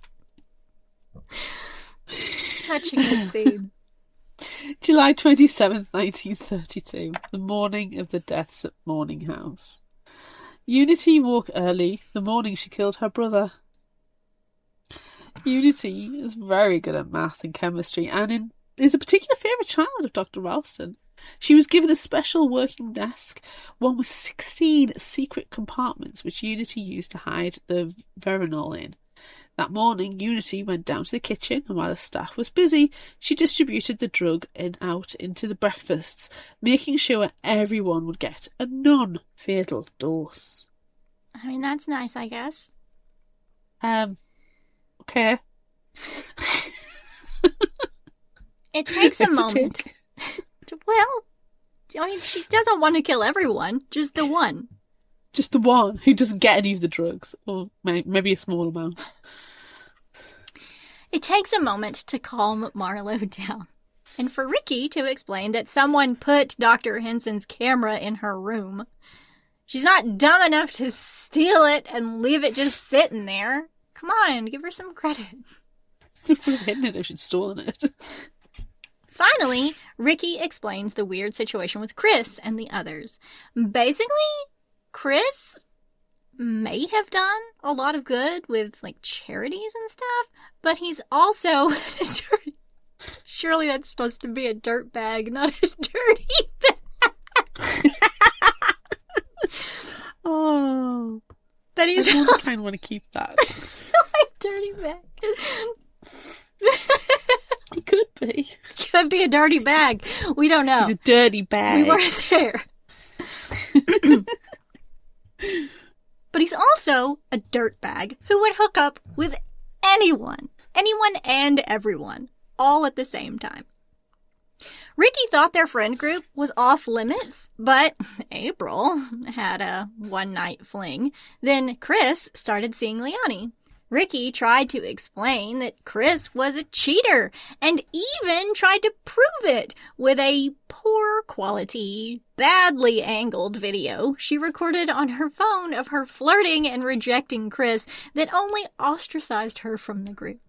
Such a good scene. July 27th, 1932, the morning of the deaths at Morning House. Unity woke early the morning she killed her brother. Unity is very good at math and chemistry and is a particular favourite child of Dr. Ralston. She was given a special working desk, one with 16 secret compartments which Unity used to hide the Veronal in. That morning, Unity went down to the kitchen, and while the staff was busy, she distributed the drug out into the breakfasts, making sure everyone would get a non-fatal dose. I mean, that's nice, I guess. Okay. It takes a moment. Well, I mean, she doesn't want to kill everyone, just the one. Just the one who doesn't get any of the drugs, or maybe a small amount. It takes a moment to calm Marlowe down, and for Ricky to explain that someone put Dr. Henson's camera in her room. She's not dumb enough to steal it and leave it just sitting there. Come on, give her some credit. She would have hidden it if she'd stolen it. Finally, Ricky explains the weird situation with Chris and the others. Basically, Chris may have done a lot of good with, like, charities and stuff, but he's also surely that's supposed to be a dirt bag, not a dirty bag. Oh. But he's I kind of want to keep that. dirty bag. It could be. Could be a dirty bag. We don't know. It's a dirty bag. We weren't there. But he's also a dirtbag who would hook up with anyone and everyone, all at the same time. Ricky thought their friend group was off limits, but April had a one-night fling. Then Chris started seeing Leonie. Ricky tried to explain that Chris was a cheater and even tried to prove it with a poor quality, badly angled video she recorded on her phone of her flirting and rejecting Chris that only ostracized her from the group.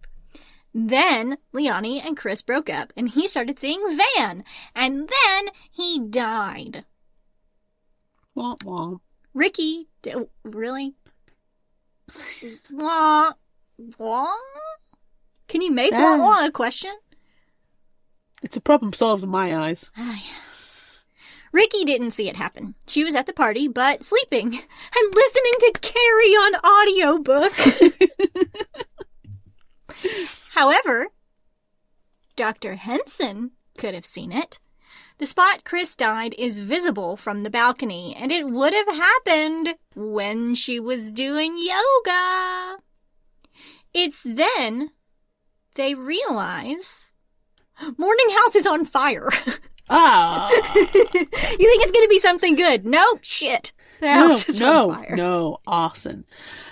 Then Leonie and Chris broke up and he started seeing Van, and then he died. Wah, wah. Ricky, really? Wah, wah? Can you make wah wah a question? It's a problem solved in my eyes. Ricky didn't see it happen. She was at the party, but sleeping and listening to Carrie on audiobook. However, Dr. Henson could have seen it. The spot Chris died is visible from the balcony, and it would have happened when she was doing yoga. It's then they realize Morning House is on fire. Ah. You think it's going to be something good? No, shit. The house is on fire. No, arson.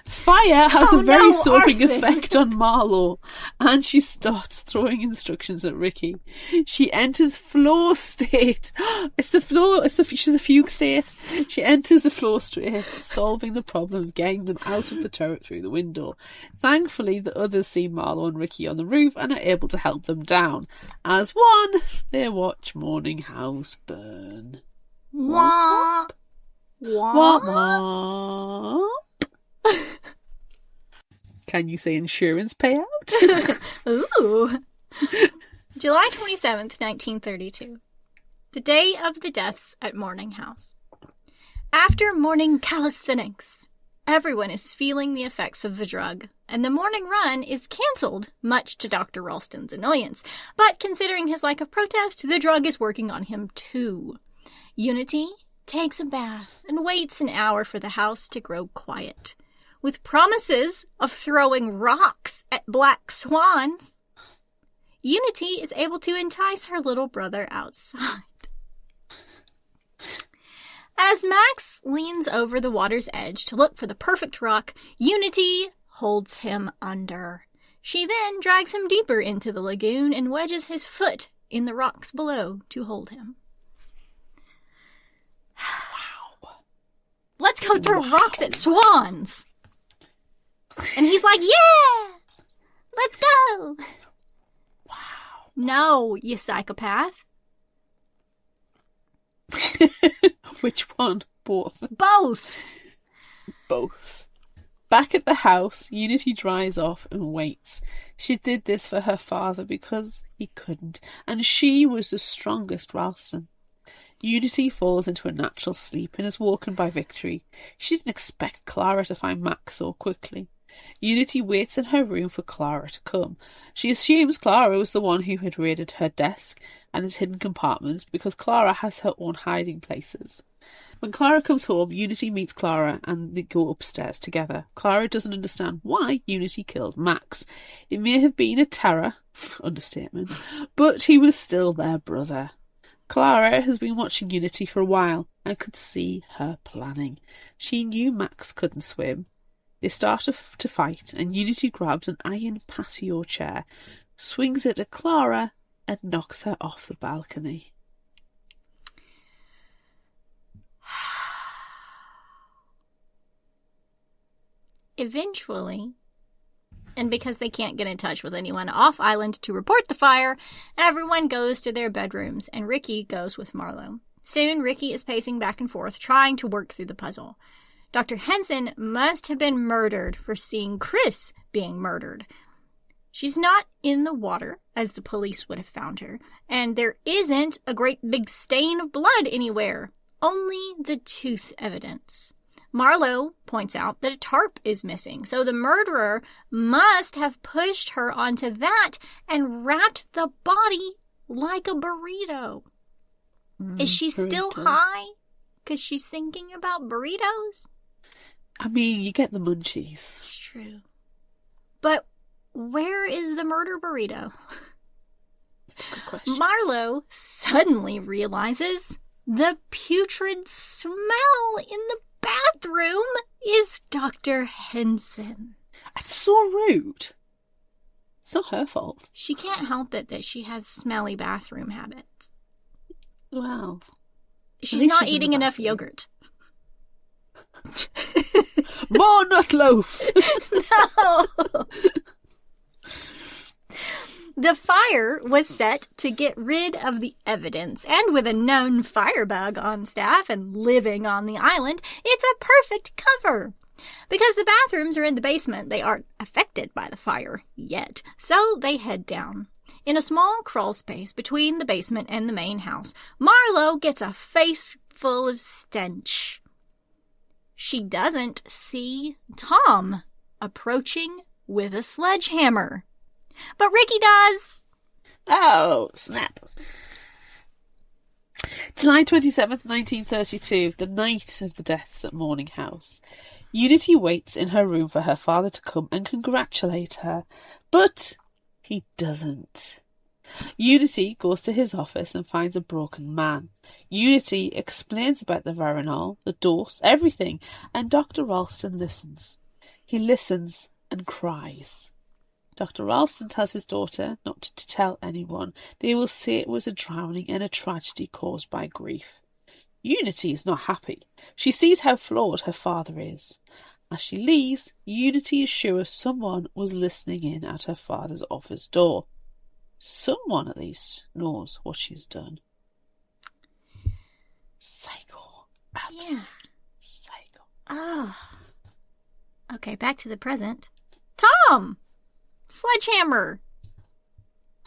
Fire has a very soaking effect on Marlo, and she starts throwing instructions at Ricky. She enters flow state. She's a fugue state. She enters a flow state, solving the problem of getting them out of the turret through the window. Thankfully, the others see Marlo and Ricky on the roof and are able to help them down. As one, they watch Morning House burn. Womp. Womp womp. Can you say insurance payout? Ooh. July 27th, 1932. The day of the deaths at Morning House. After morning calisthenics, everyone is feeling the effects of the drug, and the morning run is cancelled, much to Dr. Ralston's annoyance. But considering his lack of protest, the drug is working on him too. Unity takes a bath and waits an hour for the house to grow quiet. With promises of throwing rocks at black swans, Unity is able to entice her little brother outside. As Max leans over the water's edge to look for the perfect rock, Unity holds him under. She then drags him deeper into the lagoon and wedges his foot in the rocks below to hold him. Wow. Let's go throw rocks at swans. And he's like, yeah, let's go. Wow. No, you psychopath. Which one? Both. Both. Back at the house, Unity dries off and waits. She did this for her father because he couldn't, and she was the strongest Ralston. Unity falls into a natural sleep and is woken by Victory. She didn't expect Clara to find Max so quickly. Unity waits in her room for Clara to come. She assumes Clara was the one who had raided her desk and its hidden compartments because Clara has her own hiding places. When Clara comes home, Unity meets Clara and they go upstairs together. Clara doesn't understand why Unity killed Max. It may have been a terror, understatement, but he was still their brother. Clara has been watching Unity for a while and could see her planning. She knew Max couldn't swim. They start to fight, and Unity grabs an iron patio chair, swings it at Clara, and knocks her off the balcony. Eventually, and because they can't get in touch with anyone off-island to report the fire, everyone goes to their bedrooms, and Ricky goes with Marlo. Soon, Ricky is pacing back and forth, trying to work through the puzzle. Dr. Henson must have been murdered for seeing Chris being murdered. She's not in the water, as the police would have found her, and there isn't a great big stain of blood anywhere, only the tooth evidence. Marlo points out that a tarp is missing, so the murderer must have pushed her onto that and wrapped the body like a burrito. Is she still high? Because she's thinking about burritos? I mean, you get the munchies. It's true. But where is the murder burrito? That's a good question. Marlo suddenly realizes the putrid smell in the bathroom is Dr. Henson. It's so rude. It's not her fault. She can't help it that she has smelly bathroom habits. Well, she's not eating enough yogurt. More nut loaf! No! The fire was set to get rid of the evidence, and with a known firebug on staff and living on the island, it's a perfect cover. Because the bathrooms are in the basement, they aren't affected by the fire yet, so they head down. In a small crawl space between the basement and the main house, Marlowe gets a face full of stench. She doesn't see Tom approaching with a sledgehammer. But Ricky does. Oh, snap. July 27th, 1932, the night of the deaths at Morning House. Unity waits in her room for her father to come and congratulate her, but he doesn't. Unity goes to his office and finds a broken man. Unity explains about the Varinol, the dose, everything, and Dr. Ralston listens. He listens and cries. Dr. Ralston tells his daughter not to tell anyone. They will say it was a drowning and a tragedy caused by grief. Unity is not happy. She sees how flawed her father is. As she leaves, Unity is sure someone was listening in at her father's office door. Someone, at least, knows what she's done. Psycho. Absolute psycho. Oh. Okay, back to the present. Tom! Sledgehammer!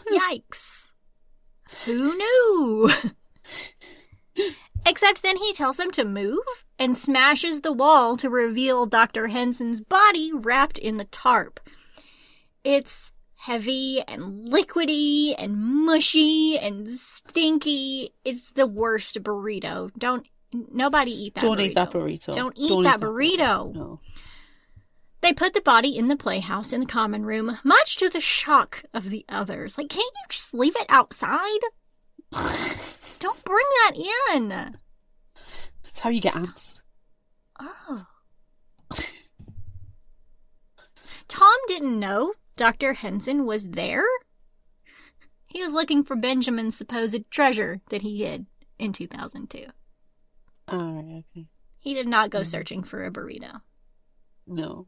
Yikes. Who knew? Except then he tells them to move and smashes the wall to reveal Dr. Henson's body wrapped in the tarp. It's heavy and liquidy and mushy and stinky. It's the worst burrito. Nobody eat that burrito. Don't eat that burrito. Don't eat that burrito. No. They put the body in the playhouse in the common room, much to the shock of the others. Like, can't you just leave it outside? Don't bring that in. That's how you get ants. Oh. Tom didn't know Dr. Henson was there. He was looking for Benjamin's supposed treasure that he hid in 2002. Oh, right, okay. He did not go searching for a burrito. No.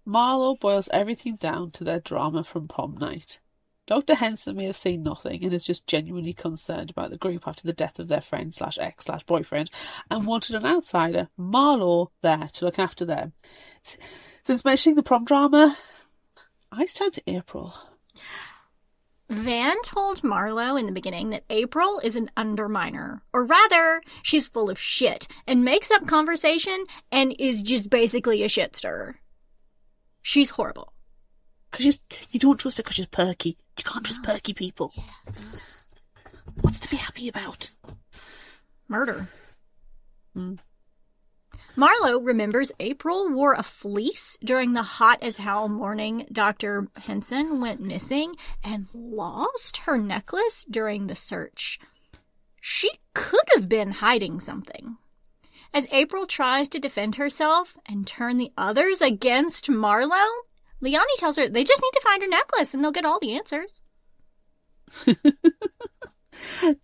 Marlowe boils everything down to their drama from prom night. Dr. Henson may have seen nothing and is just genuinely concerned about the group after the death of their friend / ex / boyfriend and wanted an outsider, Marlowe, there to look after them. Since mentioning the prom drama, eyes turn to April. Van told Marlowe in the beginning that April is an underminer. Or rather, she's full of shit and makes up conversation and is just basically a shit stirrer. She's horrible. Because you don't trust her because she's perky. You can't trust perky people. Yeah. What's to be happy about? Murder. Marlowe remembers April wore a fleece during the hot-as-hell morning Dr. Henson went missing and lost her necklace during the search. She could have been hiding something. As April tries to defend herself and turn the others against Marlowe, Liani tells her they just need to find her necklace and they'll get all the answers.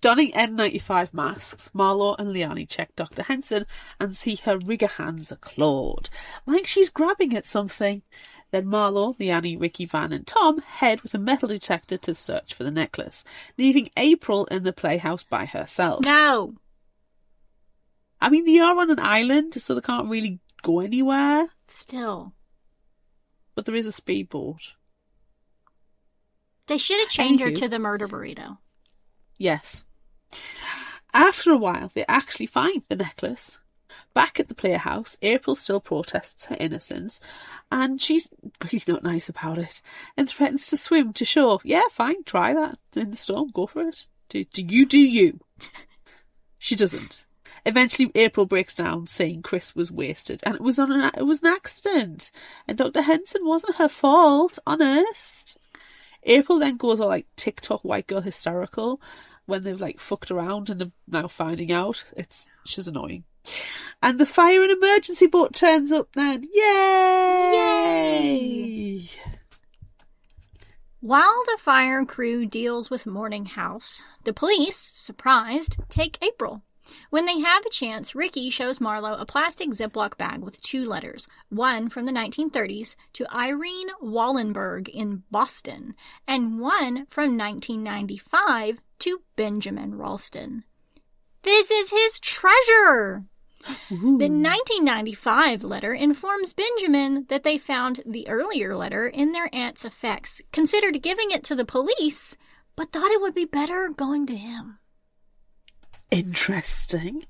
Donning N95 masks, Marlowe and Liani check Dr. Henson and see her rigger hands are clawed, like she's grabbing at something. Then Marlowe, Liani, Ricky, Van and Tom head with a metal detector to search for the necklace, leaving April in the playhouse by herself. No. I mean, they are on an island, so they can't really go anywhere. Still. But there is a speedboat. They should have changed her to the murder burrito. Yes. After a while, they actually find the necklace. Back at the playhouse, April still protests her innocence, and she's really not nice about it, and threatens to swim to shore. Yeah, fine, try that in the storm, go for it. Do you. She doesn't. Eventually, April breaks down, saying Chris was wasted, and it was an accident, and Dr. Henson wasn't her fault, honest. April then goes all like TikTok white girl hysterical when they've like fucked around and they're now finding out. She's annoying. And the fire and emergency boat turns up then. Yay! While the fire crew deals with Morning House, the police, surprised, take April. When they have a chance, Ricky shows Marlo a plastic Ziploc bag with 2 letters, one from the 1930s to Irene Wallenberg in Boston, and one from 1995 to Benjamin Ralston. This is his treasure! Ooh. The 1995 letter informs Benjamin that they found the earlier letter in their aunt's effects, considered giving it to the police, but thought it would be better going to him. Interesting.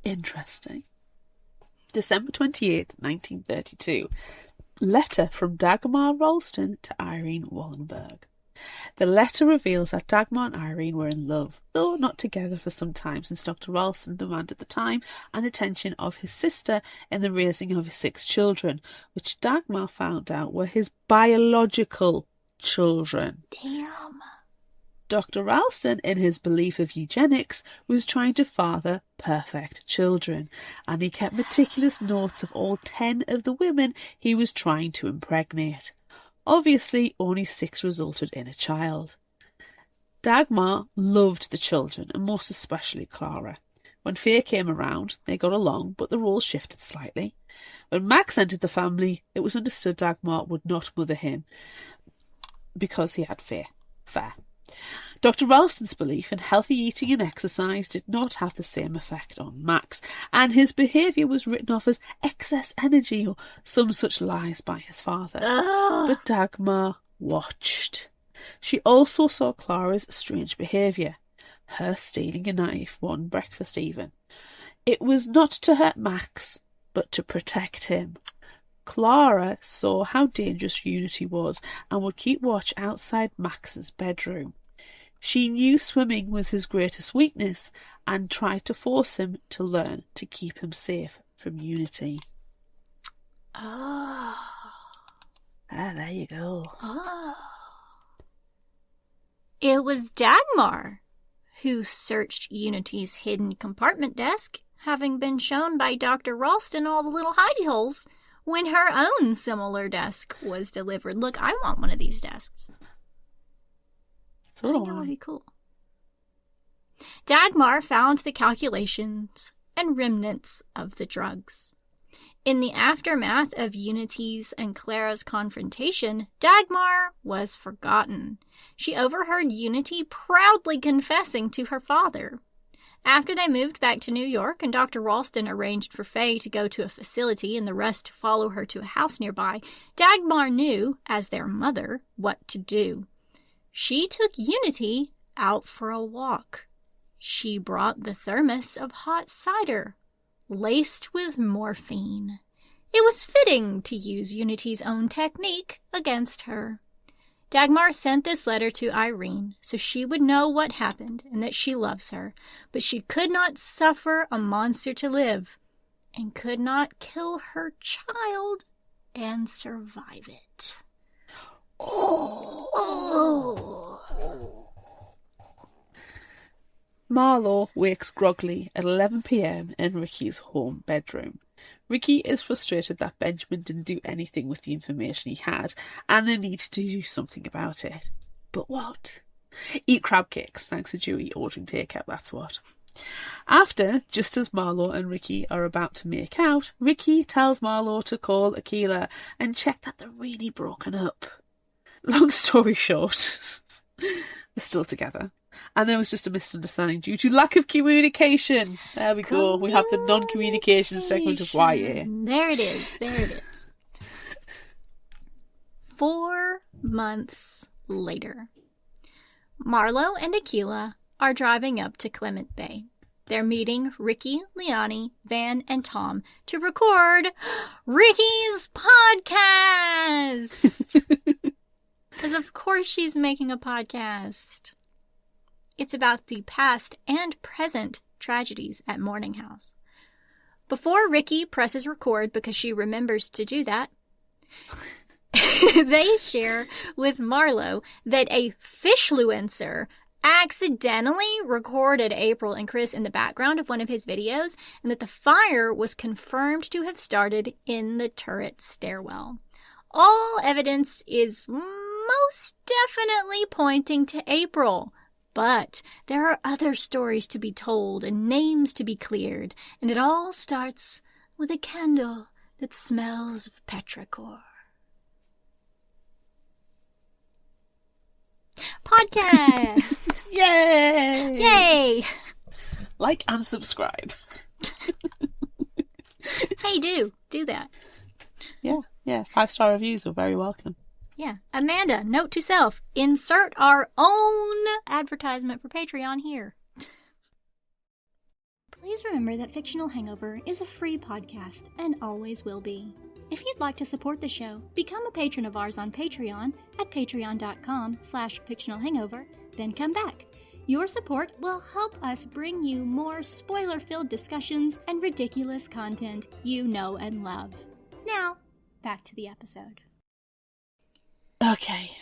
December 28th, 1932. Letter from Dagmar Ralston to Irene Wallenberg. The letter reveals that Dagmar and Irene were in love, though not together for some time, since Dr. Ralston demanded the time and attention of his sister in the raising of his 6 children, which Dagmar found out were his biological children. Damn. Dr. Ralston, in his belief of eugenics, was trying to father perfect children, and he kept meticulous notes of all 10 of the women he was trying to impregnate. Obviously, only 6 resulted in a child. Dagmar loved the children, and most especially Clara. When Faye came around, they got along, but the roles shifted slightly. When Max entered the family, it was understood Dagmar would not mother him because he had Faye. Fair. Dr. Ralston's belief in healthy eating and exercise did not have the same effect on Max, and his behaviour was written off as excess energy or some such lies by his father. But Dagmar watched. She also saw Clara's strange behaviour, her stealing a knife one breakfast even. It was not to hurt Max, but to protect him. Clara saw how dangerous Unity was and would keep watch outside Max's bedroom. She knew swimming was his greatest weakness and tried to force him to learn to keep him safe from Unity. Oh. There you go. Oh. It was Dagmar who searched Unity's hidden compartment desk, having been shown by Dr. Ralston all the little hidey holes when her own similar desk was delivered. Look, I want one of these desks. So do That would be cool. Dagmar found the calculations and remnants of the drugs. In the aftermath of Unity's and Clara's confrontation, Dagmar was forgotten. She overheard Unity proudly confessing to her father. After they moved back to New York and Dr. Ralston arranged for Faye to go to a facility and the rest to follow her to a house nearby, Dagmar knew, as their mother, what to do. She took Unity out for a walk. She brought the thermos of hot cider, laced with morphine. It was fitting to use Unity's own technique against her. Dagmar sent this letter to Irene so she would know what happened and that she loves her, but she could not suffer a monster to live and could not kill her child and survive it. Marlo wakes groggily at 11 p.m. in Ricky's home bedroom. Ricky is frustrated that Benjamin didn't do anything with the information he had, and they need to do something about it. But what? Eat crab cakes, thanks to Dewey ordering takeout, that's what. After, just as Marlo and Ricky are about to make out, Ricky tells Marlo to call Aquila and check that they're really broken up. Long story short, they're still together. And there was just a misunderstanding due to lack of communication. There we go. We have the non-communication segment of YA. There it is. There it is. 4 months later, Marlo and Aquila are driving up to Clement Bay. They're meeting Ricky, Liani, Van, and Tom to record Ricky's podcast. Because of course she's making a podcast. It's about the past and present tragedies at Morning House. Before Ricky presses record because she remembers to do that, they share with Marlo that a fishfluencer accidentally recorded April and Chris in the background of one of his videos, and that the fire was confirmed to have started in the turret stairwell. All evidence is most definitely pointing to April. But there are other stories to be told and names to be cleared, and it all starts with a candle that smells of petrichor. Podcast! Yay! Yay! Like and subscribe. Hey, do that. Yeah. 5-star reviews are very welcome. Yeah. Amanda, note to self, insert our own advertisement for Patreon here. Please remember that Fictional Hangover is a free podcast and always will be. If you'd like to support the show, become a patron of ours on Patreon at patreon.com/fictionalhangover, then come back. Your support will help us bring you more spoiler-filled discussions and ridiculous content you know and love. Now, back to the episode. Okay.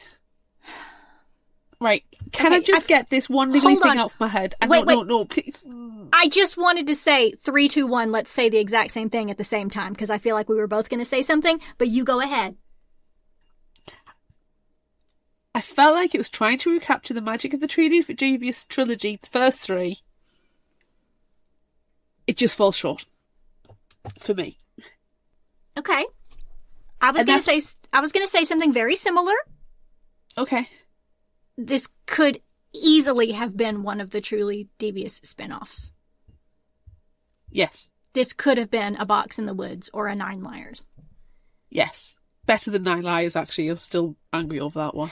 Right. Can I just get this one niggly thing out of my head? And wait. No, please. I just wanted to say 3, 2, 1, let's say the exact same thing at the same time, because I feel like we were both going to say something, but you go ahead. I felt like it was trying to recapture the magic of the Devious trilogy, the first 3. It just falls short. For me. Okay. I was going to say something very similar. Okay. This could easily have been one of the Truly Devious spin-offs. Yes. This could have been a Box in the Woods or a 9 Liars. Yes. Better than 9 Liars, actually. I'm still angry over that one.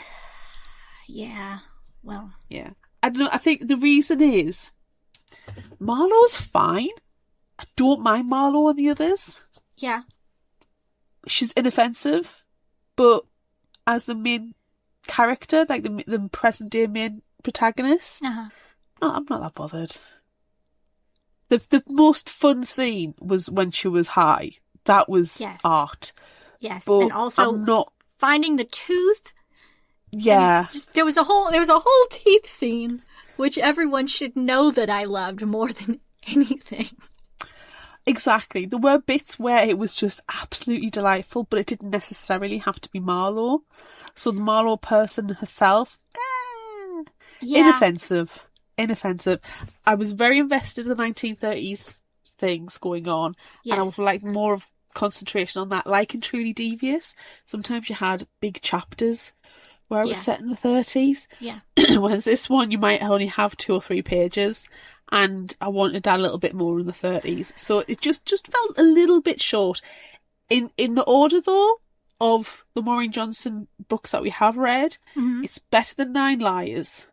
Yeah. Well. Yeah. I don't know. I think the reason is Marlowe's fine. I don't mind Marlowe and the others. Yeah. She's inoffensive, but as the main character, like the present-day main protagonist, no, I'm not that bothered. The most fun scene was when she was high. That was art. Yes, but and also finding the tooth. Yeah, there was a whole teeth scene, which everyone should know that I loved more than anything. Exactly. There were bits where it was just absolutely delightful, but it didn't necessarily have to be Marlowe. So the Marlowe person herself, inoffensive. I was very invested in the 1930s things going on, and I would like more of concentration on that. Like in Truly Devious, sometimes you had big chapters where it was set in the 30s. Yeah. Whereas this one, you might only have 2 or 3 pages. And I wanted that a little bit more in the 30s. So it just felt a little bit short. In the order, though, of the Maureen Johnson books that we have read, it's better than 9 Liars.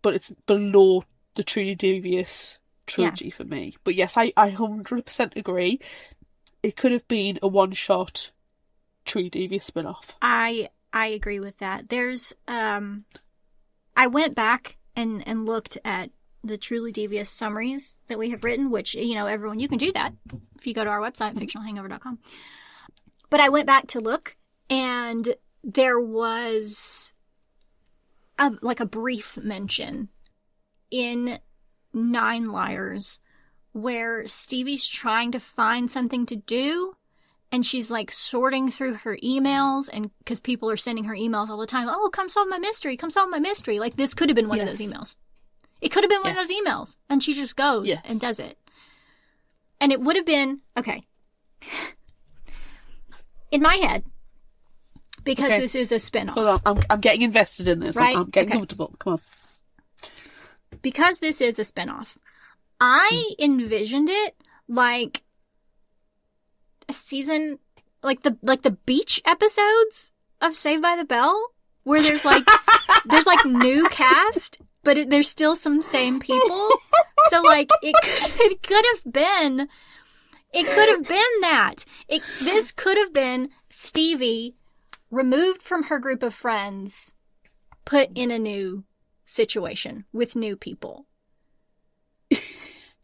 But it's below the Truly Devious trilogy for me. But yes, I 100% agree. It could have been a one-shot Truly Devious spin-off. I agree with that. There's I went back and looked at the Truly Devious summaries that we have written, which, everyone, you can do that if you go to our website, fictionalhangover.com. But I went back to look, and there was a brief mention in 9 Liars where Stevie's trying to find something to do, and she's sorting through her emails, and because people are sending her emails all the time, oh, come solve my mystery, this could have been one of those emails. It could have been one of those emails, and she just goes and does it. And it would have been, okay, in my head, because this is a spin-off. Hold on, I'm getting invested in this. Right? I'm getting comfortable. Come on. Because this is a spin-off, I envisioned it like a season, like the beach episodes of Saved by the Bell, where there's new cast, but there's still some same people. So it could have been that. This could have been Stevie removed from her group of friends, put in a new situation with new people.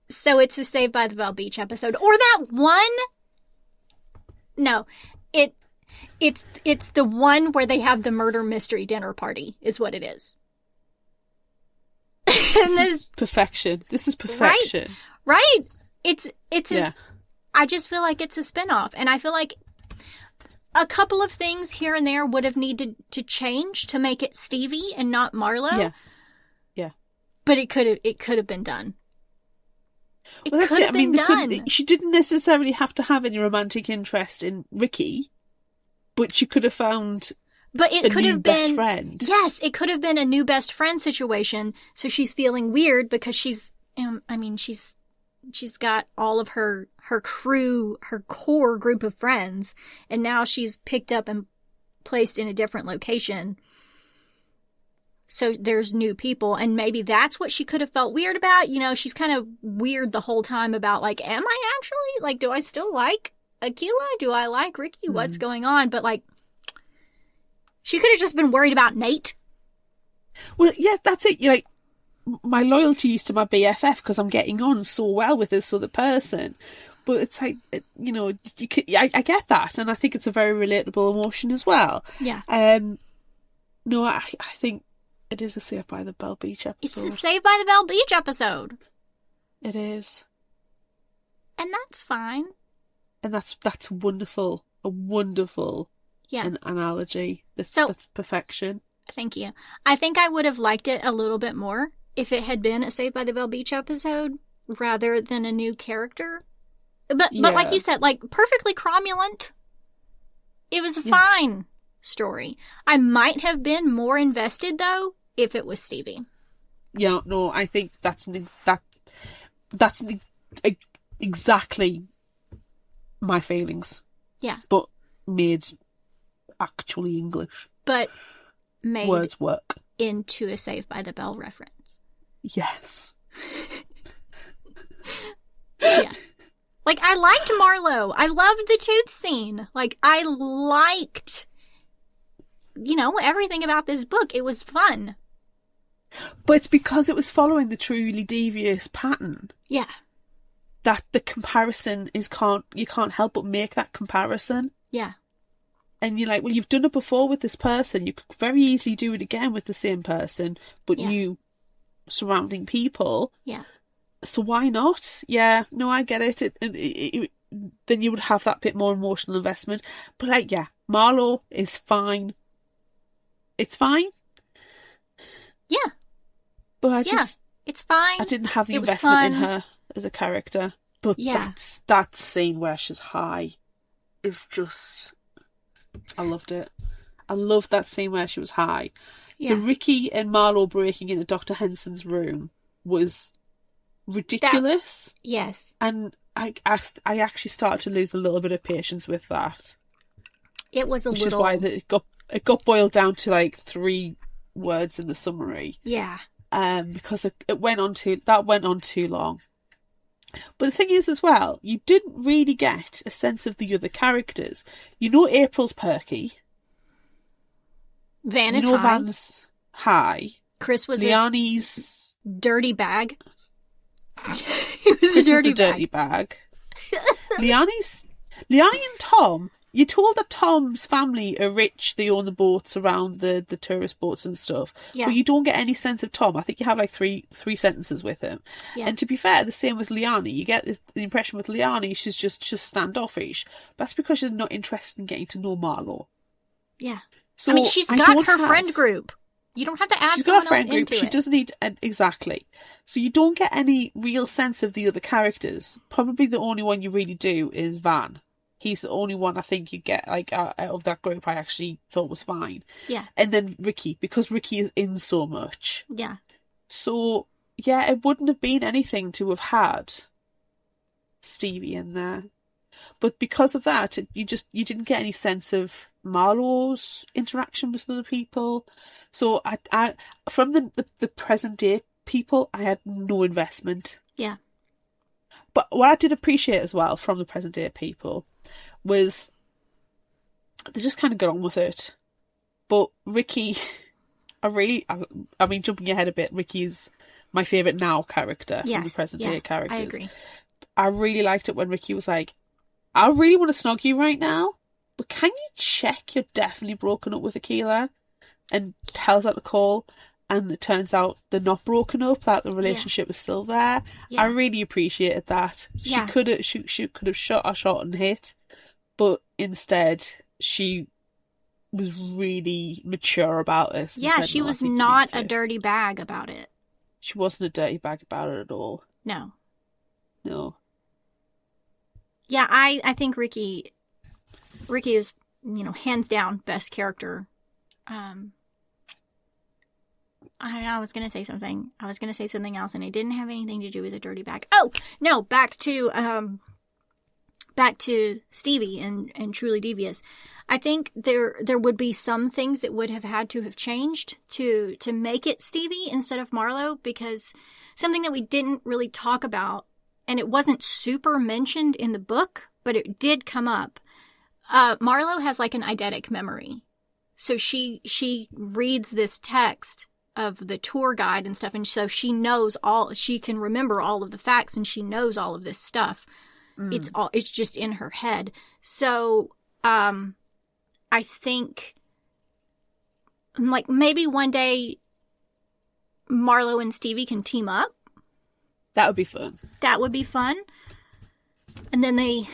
So it's a Saved by the Bell beach episode, or that one. No, It's the one where they have the murder mystery dinner party, is what it is. And This is perfection. This is perfection. Right? It's Yeah. I just feel like it's a spinoff, and I feel like a couple of things here and there would have needed to change to make it Stevie and not Marlo. Yeah. Yeah. But it could have been done. It Well, that's could it. have I mean, been done. she didn't necessarily have to have any romantic interest in Ricky, but she could have found But it a could new have best been friend. Yes, it could have been a new best friend situation. So she's feeling weird because she's got all of her crew, her core group of friends, and now she's picked up and placed in a different location. So there's new people, and maybe that's what she could have felt weird about. You know, she's kind of weird the whole time about, like, am I actually, like, do I still like Aquila? Do I like Ricky? What's going on? But, like, she could have just been worried about Nate. Well, yeah, that's it. You're like, my loyalty is to my BFF because I'm getting on so well with this other person. But it's like, you know, I get that, and I think it's a very relatable emotion as well. Yeah. No, I think it is a Saved by the Bell Beach episode. It's a Saved by the Bell Beach episode. It is. And that's fine. And that's wonderful. A wonderful analogy. That's perfection. Thank you. I think I would have liked it a little bit more if it had been a Saved by the Bell Beach episode rather than a new character. But like you said, like, perfectly cromulent. It was a fine story. I might have been more invested, though, if it was Stevie. Yeah, no, I think that's exactly my feelings. Yeah. But made actually English. But made words work into a Saved by the Bell reference. Yes. Yeah. Like, I liked Marlo. I loved the tooth scene. Like, I liked, you know, everything about this book. It was fun. But it's because it was following the truly devious pattern. Yeah. That the comparison you can't help but make that comparison. Yeah. And you're like, well, you've done it before with this person. You could very easily do it again with the same person, but new surrounding people. Yeah. So why not? Yeah, no, I get it. Then you would have that bit more emotional investment. But like, yeah, Marlo is fine. It's fine. Yeah. But it's fine. I didn't have the investment in her as a character. But that scene where she's high is just, I loved it. I loved that scene where she was high. Yeah. The Ricky and Marlo breaking into Dr. Henson's room was ridiculous. Yes. And I actually started to lose a little bit of patience with that. It was which is why it got boiled down to like 3 words in the summary. Yeah. Because it went on too long. But the thing is as well, you didn't really get a sense of the other characters. You know April's perky. Van is high. Van's high. Chris was Liani's dirty bag. He was Chris a dirty bag. Liani and Tom, you're told that Tom's family are rich, they own the boats around the tourist boats and stuff. Yeah. But you don't get any sense of Tom. I think you have like three sentences with him. Yeah. And to be fair, the same with Liani. You get the impression with Liani she's just standoffish. That's because she's not interested in getting to know Marlo. Yeah. So I mean, she's got her friend group. You don't have to add someone else into it. She doesn't need exactly. So you don't get any real sense of the other characters. Probably the only one you really do is Van. He's the only one I think you get like out of that group I actually thought was fine. Yeah. And then Ricky, because Ricky is in so much. Yeah. So yeah, it wouldn't have been anything to have had Stevie in there. But because of that, you didn't get any sense of Marlo's interaction with other people. So I from the present day people, I had no investment. Yeah. But what I did appreciate as well from the present day people was they just kind of got on with it. But Ricky, I mean, jumping ahead a bit, Ricky's my favourite now character from the present day characters. I agree. I really liked it when Ricky was like, I really want to snog you right now. but can you check you're definitely broken up with Akila? And tells her to call, and it turns out they're not broken up, that the relationship is still there. Yeah. I really appreciated that. She could have shot a shot and hit, but instead she was really mature about this. Yeah, she was not a dirty bag about it. She wasn't a dirty bag about it at all. No. Yeah, I think Ricky is, hands down best character. I don't know, I was going to say something. I was going to say something else, and it didn't have anything to do with a dirty bag. Oh, no, back to Stevie and Truly Devious. I think there would be some things that would have had to have changed to make it Stevie instead of Marlo, because something that we didn't really talk about, and it wasn't super mentioned in the book, but it did come up. Marlo has like an eidetic memory. So she reads this text of the tour guide and stuff, and so she can remember all of the facts, and she knows all of this stuff. It's just in her head. So I think like maybe one day Marlo and Stevie can team up. that would be fun. That would be fun. And then they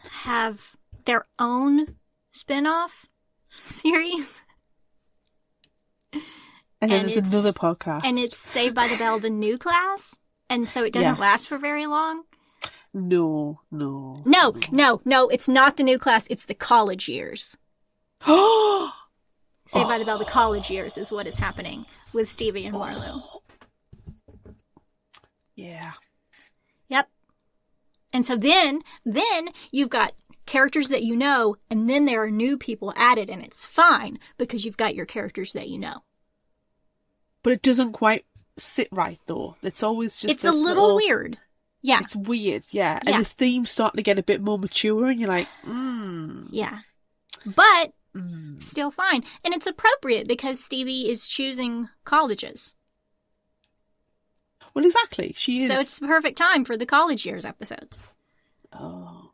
have their own spin-off series. And then there's another podcast. And it's Saved by the Bell, the new class. And so it doesn't last for very long. No. It's not the new class. It's the college years. Saved by the Bell, the college years is what is happening with Stevie and Marlo. Yeah. Yep. And so then you've got characters that you know, and then there are new people added, and it's fine because you've got your characters that you know. But it doesn't quite sit right, though. It's always just It's a little weird. Yeah. It's weird, yeah. And the theme's starting to get a bit more mature, and you're like, Yeah. But still fine. And it's appropriate because Stevie is choosing colleges. Well, exactly. She is. So it's the perfect time for the college years episodes. Oh.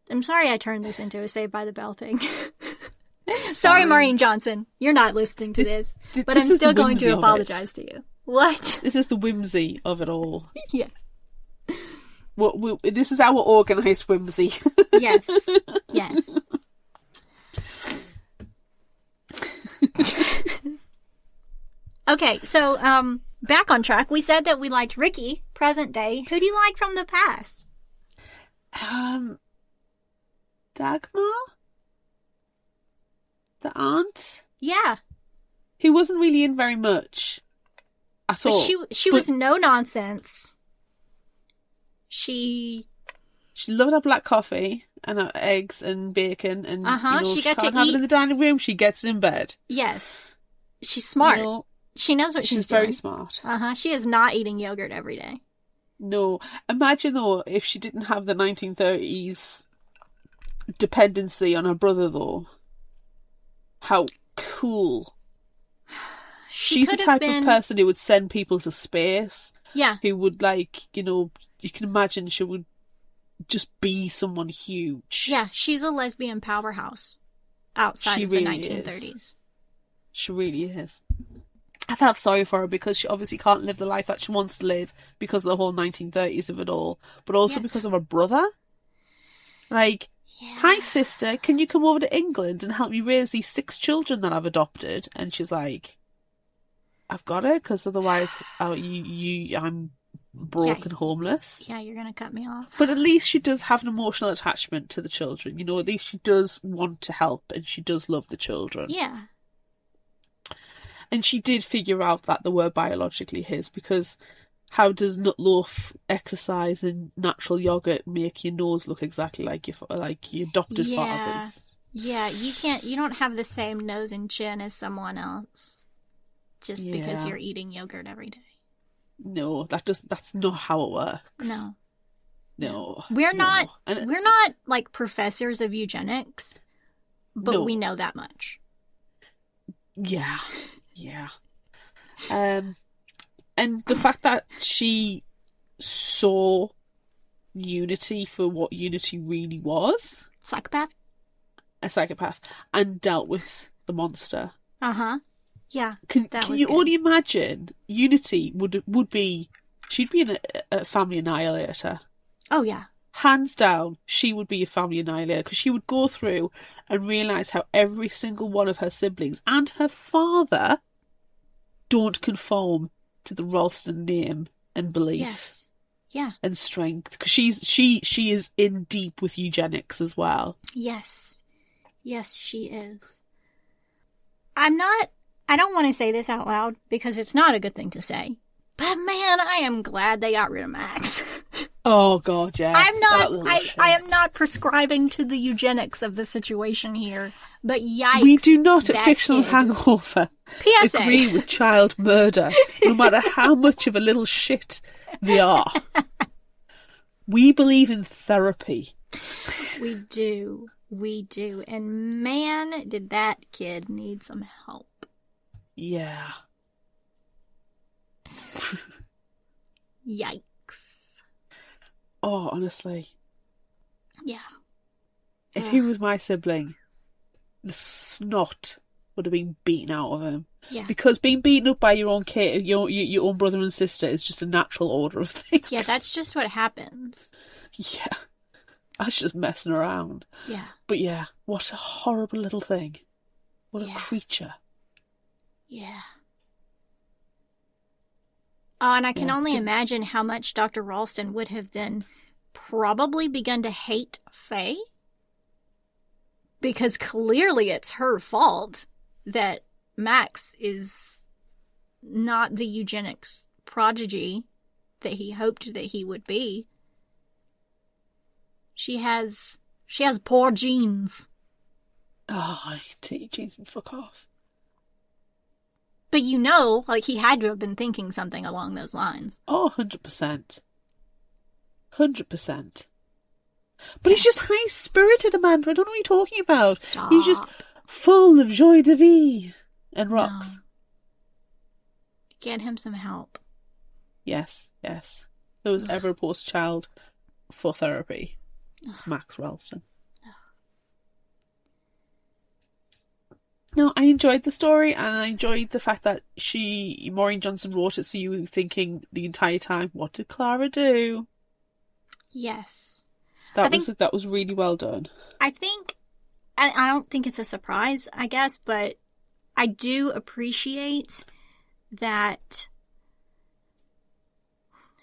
I'm sorry I turned this into a Saved by the Bell thing. Sorry, Maureen Johnson. You're not listening to this. But I'm still going to apologize to you. What? This is the whimsy of it all. Yeah. This is our organised whimsy. Yes. Yes. Okay, so back on track. We said that we liked Ricky, present day. Who do you like from the past? Dagmar? The aunt? Yeah. Who wasn't really in very much at all. She was no nonsense. She loved her black coffee and her eggs and bacon, and she got can't to have eat it in the dining room. She gets it in bed. Yes, she's smart. She knows what she's doing. Very smart. She is not eating yogurt every day. No, imagine though if she didn't have the 1930s dependency on her brother though. How cool. She's the type of person who would send people to space. Yeah. Who would you can imagine she would just be someone huge. Yeah, she's a lesbian powerhouse outside of the 1930s. She really is. I felt sorry for her because she obviously can't live the life that she wants to live because of the whole 1930s of it all, but also because of her brother. Like, hi sister, can you come over to England and help me raise these 6 children that I've adopted? And she's like, I've got it, because otherwise I'm broke and homeless. Yeah, you're gonna cut me off. But at least she does have an emotional attachment to the children. At least she does want to help, and she does love the children. Yeah. And she did figure out that they were biologically his, because how does nutloaf, exercise, and natural yogurt make your nose look exactly like your adopted father's? Yeah, you don't have the same nose and chin as someone else just because you're eating yogurt every day. No, that's not how it works. No. We're not like professors of eugenics, but we know that much. Yeah. And the fact that she saw Unity for what Unity really was. Psychopath? a psychopath and dealt with the monster. Yeah. Can you good. only imagine? Unity would be, she'd be a family annihilator. Oh, yeah. Hands down, she would be a family annihilator because she would go through and realise how every single one of her siblings and her father don't conform to the Ralston name and belief. Yes. Yeah. And strength, because she is in deep with eugenics as well. Yes. Yes, she is. I don't want to say this out loud because it's not a good thing to say. But man, I am glad they got rid of Max. Oh god, yeah. I am not prescribing to the eugenics of the situation here. But yikes. We do not at Fictional kid. Hangover PSA. agree with child murder, no matter how much of a little shit they are. We believe in therapy. We do. We do. And man, did that kid need some help. Yeah. Yikes. Oh, honestly. Yeah. If he was my sibling, the snot would have been beaten out of him. Yeah. Because being beaten up by your own kid, your own brother and sister is just a natural order of things. Yeah, that's just what happens. Yeah. That's just messing around. Yeah. But yeah, what a horrible little thing. What a Yeah. creature. Yeah. Oh, and I can Yeah. only imagine how much Dr. Ralston would have then probably begun to hate Faye. Because clearly it's her fault that Max is not the eugenics prodigy that he hoped that he would be. She has poor genes. Oh, I take Jason, fuck off. But like he had to have been thinking something along those lines. Oh, 100%. 100%. But he's just high-spirited, Amanda. I don't know what you're talking about. Stop. He's just full of joie de vivre and rocks. No. Get him some help. Yes, yes. There was ever a post child for therapy. It's Max Ralston. No, I enjoyed the story, and I enjoyed the fact that Maureen Johnson wrote it, so you were thinking the entire time, what did Clara do? Yes. That was really well done. I don't think it's a surprise, I guess, but I do appreciate that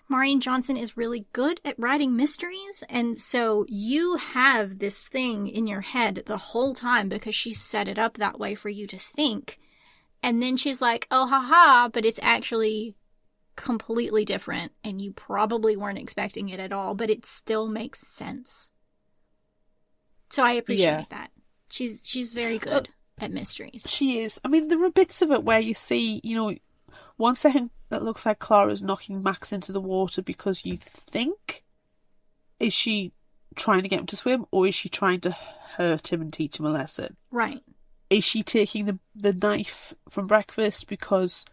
Maureen Johnson is really good at writing mysteries, and so you have this thing in your head the whole time because she set it up that way for you to think, and then she's like, oh, haha, but it's actually completely different, and you probably weren't expecting it at all, but it still makes sense. So I appreciate that. She's very good at mysteries. She is. I mean, there are bits of it where you see, one second that looks like Clara's knocking Max into the water because you think, is she trying to get him to swim, or is she trying to hurt him and teach him a lesson? Right. Is she taking the knife from breakfast because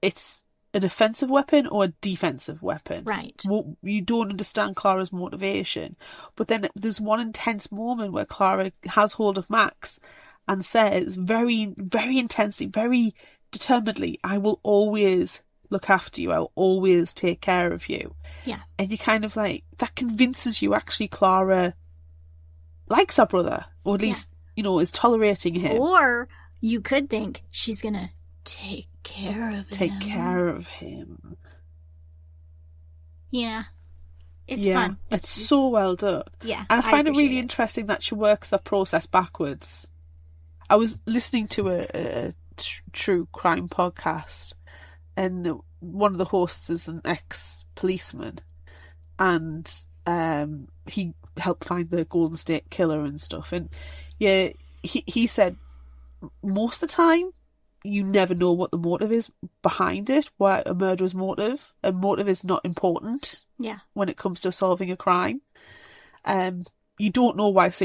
it's an offensive weapon or a defensive weapon? Right. Well, you don't understand Clara's motivation. But then there's one intense moment where Clara has hold of Max and says very, very intensely, very determinedly, I will always look after you. I'll always take care of you. Yeah. And you kind of like, that convinces you actually Clara likes her brother, or at least, is tolerating him. Or you could think she's going to take care of him. Take care of him. Yeah. It's fun. It's so well done. Yeah. And I find it really appreciate interesting that she works the process backwards. I was listening to a true crime podcast, and one of the hosts is an ex-policeman, and he helped find the Golden State Killer and stuff. And yeah, he said most of the time you never know what the motive is behind it, why a murderer's motive. A motive is not important. Yeah. When it comes to solving a crime. You don't know half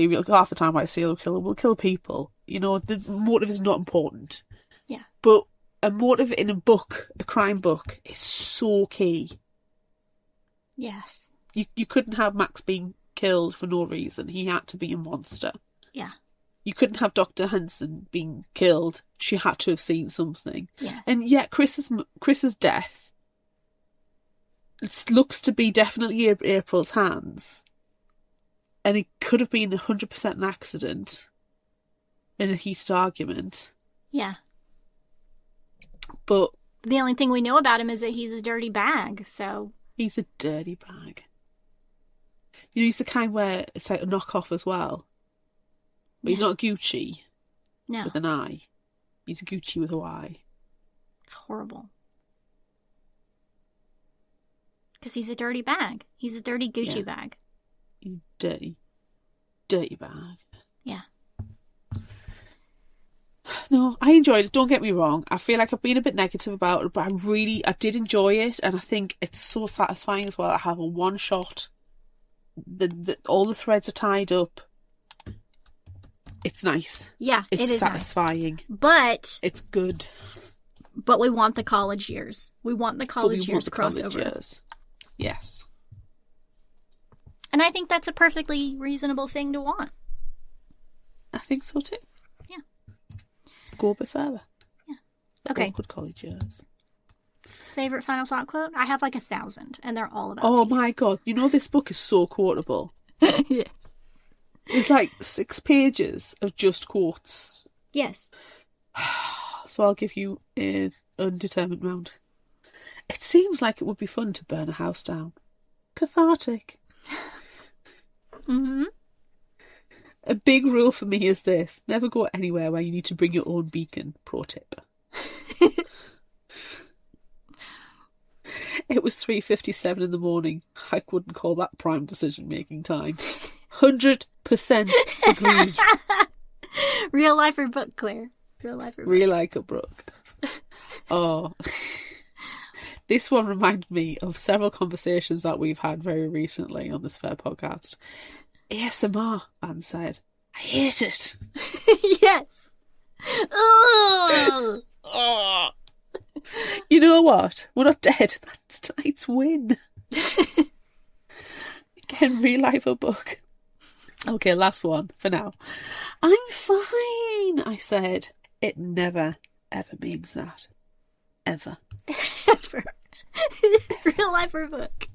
the time why a serial killer will kill people. The motive is not important. Yeah. But a motive in a crime book, is so key. Yes. You couldn't have Max being killed for no reason. He had to be a monster. Yeah. You couldn't have Dr. Hanson being killed. She had to have seen something. Yeah. And yet Chris's death, it looks to be definitely April's hands. And it could have been 100% an accident in a heated argument. Yeah. But the only thing we know about him is that he's a dirty bag, so... He's a dirty bag. You know, he's the kind where it's like a knockoff as well. But he's not Gucci No. with an I. He's a Gucci with a Y. It's horrible. Because he's a dirty bag. He's a dirty Gucci bag. He's dirty. Dirty bag. Yeah. No, I enjoyed it. Don't get me wrong. I feel like I've been a bit negative about it, but I did enjoy it, and I think it's so satisfying as well. I have a one shot. All the threads are tied up. It's nice. Yeah, it is satisfying. Nice. But it's good. But we want the college years. We want the college years crossover. Years. Yes. And I think that's a perfectly reasonable thing to want. I think so too. Yeah. Go a bit further. Yeah. Okay. Good college years. Favorite final thought quote? I have like 1,000, and they're all about Oh teeth. my god. You know, this book is so quotable. Yes. It's like 6 pages of just quotes. Yes. So I'll give you an undetermined amount. It seems like it would be fun to burn a house down. Cathartic. Mm-hmm. A big rule for me is this. Never go anywhere where you need to bring your own beacon. Pro tip. It was 3:57 in the morning. I wouldn't call that prime decision-making time. 100% agree. Real life or book, Claire? Real life or book? Real like a brook. Oh. This one reminded me of several conversations that we've had very recently on this fair podcast. ASMR, Anne said. I hate it. Yes. Ugh. Oh. You know what? We're not dead. That's tonight's win. Again, real life or book. Okay, last one for now. I'm fine, I said. It never, ever means that. Ever. Ever. Real life or book?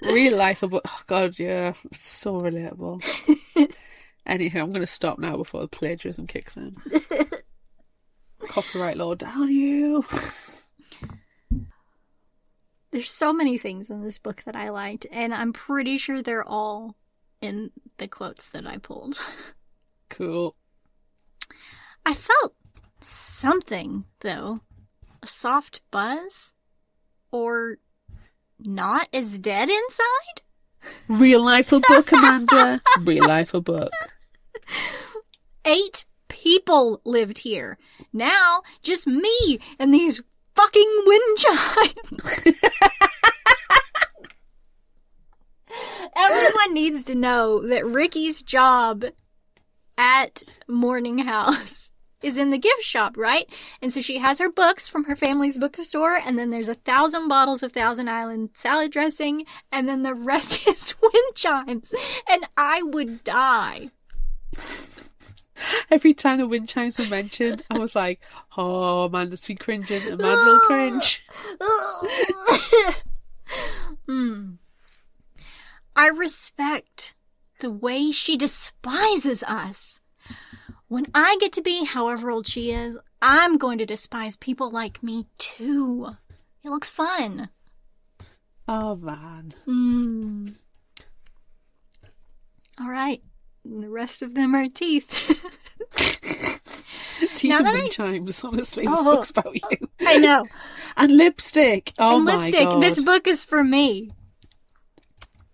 Real life or book. Oh, God, yeah. It's so relatable. Anyhow, I'm going to stop now before the plagiarism kicks in. Copyright law down you. There's so many things in this book that I liked, and I'm pretty sure they're all in the quotes that I pulled. Cool. I felt something, though. A soft buzz? Or not as dead inside? Real life or book, Amanda? Real life or book? 8 people lived here. Now, just me and these fucking wind chimes. Everyone needs to know that Ricky's job at Morning House is in the gift shop, right? And so she has her books from her family's bookstore, and then there's 1,000 bottles of Thousand Island salad dressing, and then the rest is wind chimes. And I would die. Every time the wind chimes were mentioned, I was like, oh, Amanda's been cringing. Amanda will cringe. I respect the way she despises us. When I get to be however old she is, I'm going to despise people like me too. It looks fun. Oh, man. All right. And the rest of them are teeth. Teeth and wind chimes, honestly. This book's about you. I know. And lipstick. Oh, and my lipstick. God. This book is for me.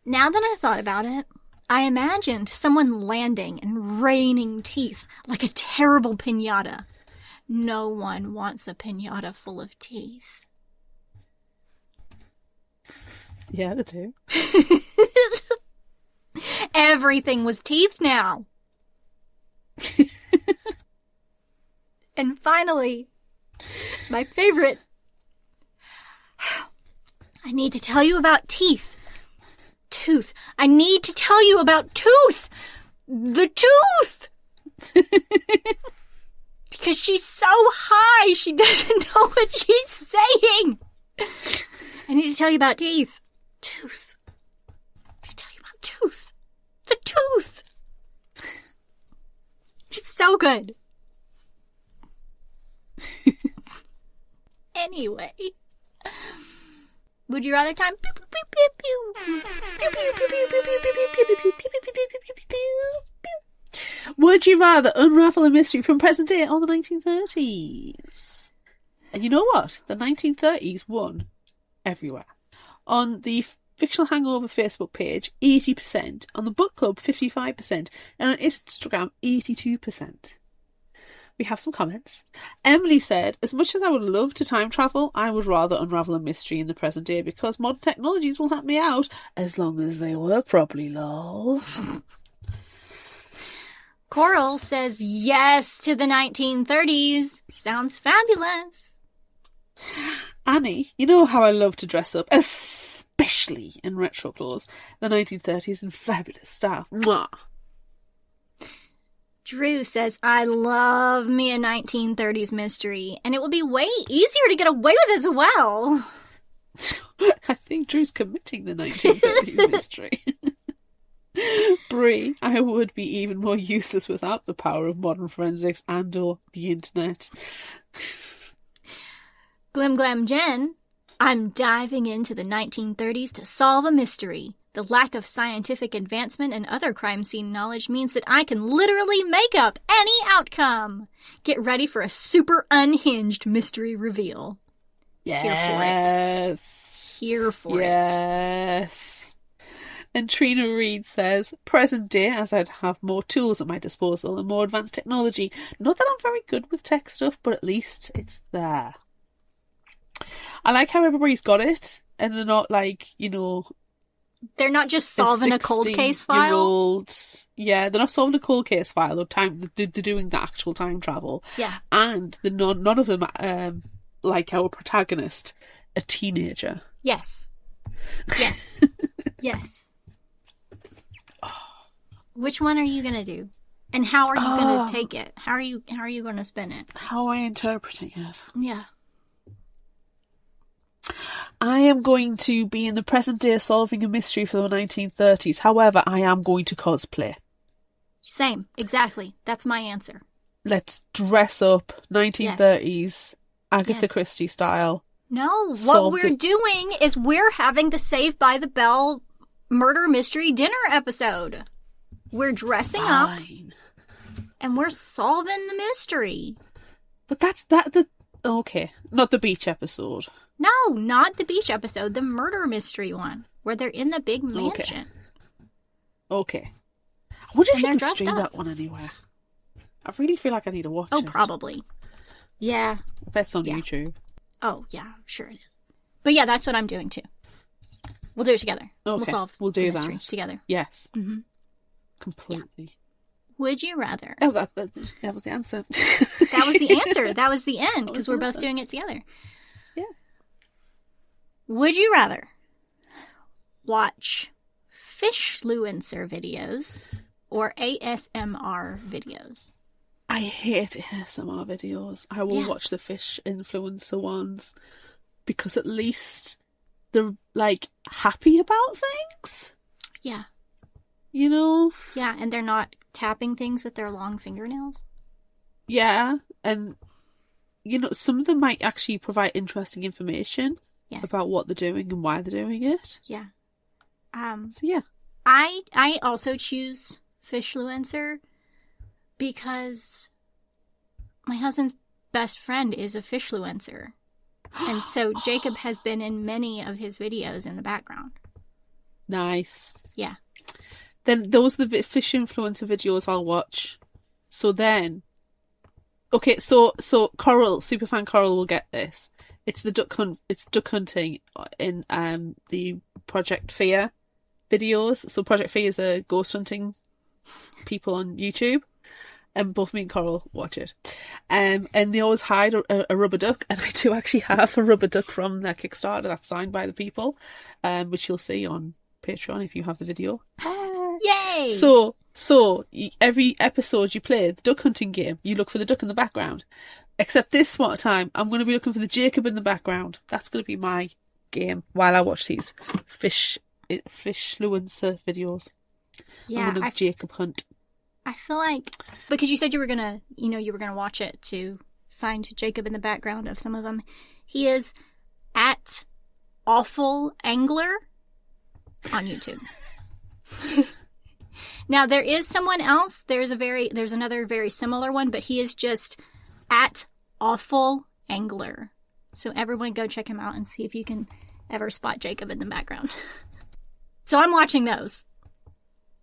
Now that I've thought about it, I imagined someone landing and raining teeth like a terrible piñata. No one wants a piñata full of teeth. Yeah, they do. Everything was teeth now. And finally, my favorite. I need to tell you about teeth. Tooth. I need to tell you about tooth. The tooth. Because she's so high, she doesn't know what she's saying. I need to tell you about teeth. Tooth. I need to tell you about tooth. The tooth. It's so good. Anyway. Would you rather time? Pew, pew, pew, pew, pew. Pew, pew, pew, pew, pew, pew, pew, pew, pew, pew, pew, pew, pew, pew. Would you rather unravel a mystery from present day or the 1930s? And you know what? The 1930s won everywhere. On the Fictional Hangover Facebook page, 80%. On the book club, 55%. And on Instagram, 82%. We have some comments. Emily said, as much as I would love to time travel, I would rather unravel a mystery in the present day because modern technologies will help me out as long as they work properly, lol. Coral says yes to the 1930s. Sounds fabulous. Annie, you know how I love to dress up, especially in retro clothes, the 1930s in fabulous style. Mwah. Drew says, I love me a 1930s mystery, and it will be way easier to get away with as well. I think Drew's committing the 1930s mystery. Brie, I would be even more useless without the power of modern forensics and or the internet. Glim Glam Jen, I'm diving into the 1930s to solve a mystery. The lack of scientific advancement and other crime scene knowledge means that I can literally make up any outcome. Get ready for a super unhinged mystery reveal. Yes. Here for it. Yes. And Trina Reed says, present day, as I'd have more tools at my disposal and more advanced technology. Not that I'm very good with tech stuff, but at least it's there. I like how everybody's got it, and they're not like, you know... They're not just solving a cold case file. Yeah, they're not solving a cold case file. They're doing the actual time travel. Yeah. And none of them, like our protagonist, a teenager. Yes. Yes. Yes. Which one are you going to do? And how are you going to take it? How are you going to spin it? How am I interpreting it? Yeah. I am going to be in the present day solving a mystery for the 1930s. However, I am going to cosplay. Same. Exactly. That's my answer. Let's dress up 1930s, Yes. Agatha Christie style. No, what we're doing is we're having the Saved by the Bell murder mystery dinner episode. We're dressing up and we're solving the mystery. But okay, not the beach episode. No, not the beach episode, the murder mystery one, where they're in the big mansion. Okay. I wonder if you can stream up. that one anywhere. I really feel like I need to watch it. Oh, probably. Yeah. I bet it's on YouTube. Oh, yeah, I'm sure it is. But yeah, that's what I'm doing too. We'll do it together. Okay, We'll solve we'll the do mystery that together. Yes. Mm-hmm. Completely. Would you rather? Oh, that was the answer. That was the answer. That was the end, because we're both doing it together. Yeah. Would you rather watch fishfluencer videos or ASMR videos? I hate ASMR videos. I will watch the fish influencer ones because at least they're like happy about things. Yeah. You know? Yeah, and they're not tapping things with their long fingernails. Yeah, and you know, some of them might actually provide interesting information about what they're doing and why they're doing it. Yeah. So yeah. I also choose fishfluencer because my husband's best friend is a fishfluencer. And so Jacob has been in many of his videos in the background. Nice. Yeah. Then those are the fish influencer videos I'll watch. So then, okay, so Coral, superfan Coral will get this. It's the duck hunt. It's duck hunting in the Project Fear videos. So Project Fear is a ghost hunting people on YouTube, and both me and Coral watch it. And they always hide a rubber duck, and I do actually have a rubber duck from their Kickstarter that's signed by the people, which you'll see on Patreon if you have the video. Yay! So every episode you play the duck hunting game, you look for the duck in the background. Except this time, I'm going to be looking for the Jacob in the background. That's going to be my game while I watch these fishfluencer videos. Yeah, I'm going to Jacob hunt. I feel like, because you said you were gonna watch it to find Jacob in the background of some of them. He is at Awful Angler on YouTube. Now there is someone else. There's another very similar one, but he is just at Awful Angler. So everyone go check him out and see if you can ever spot Jacob in the background. So I'm watching those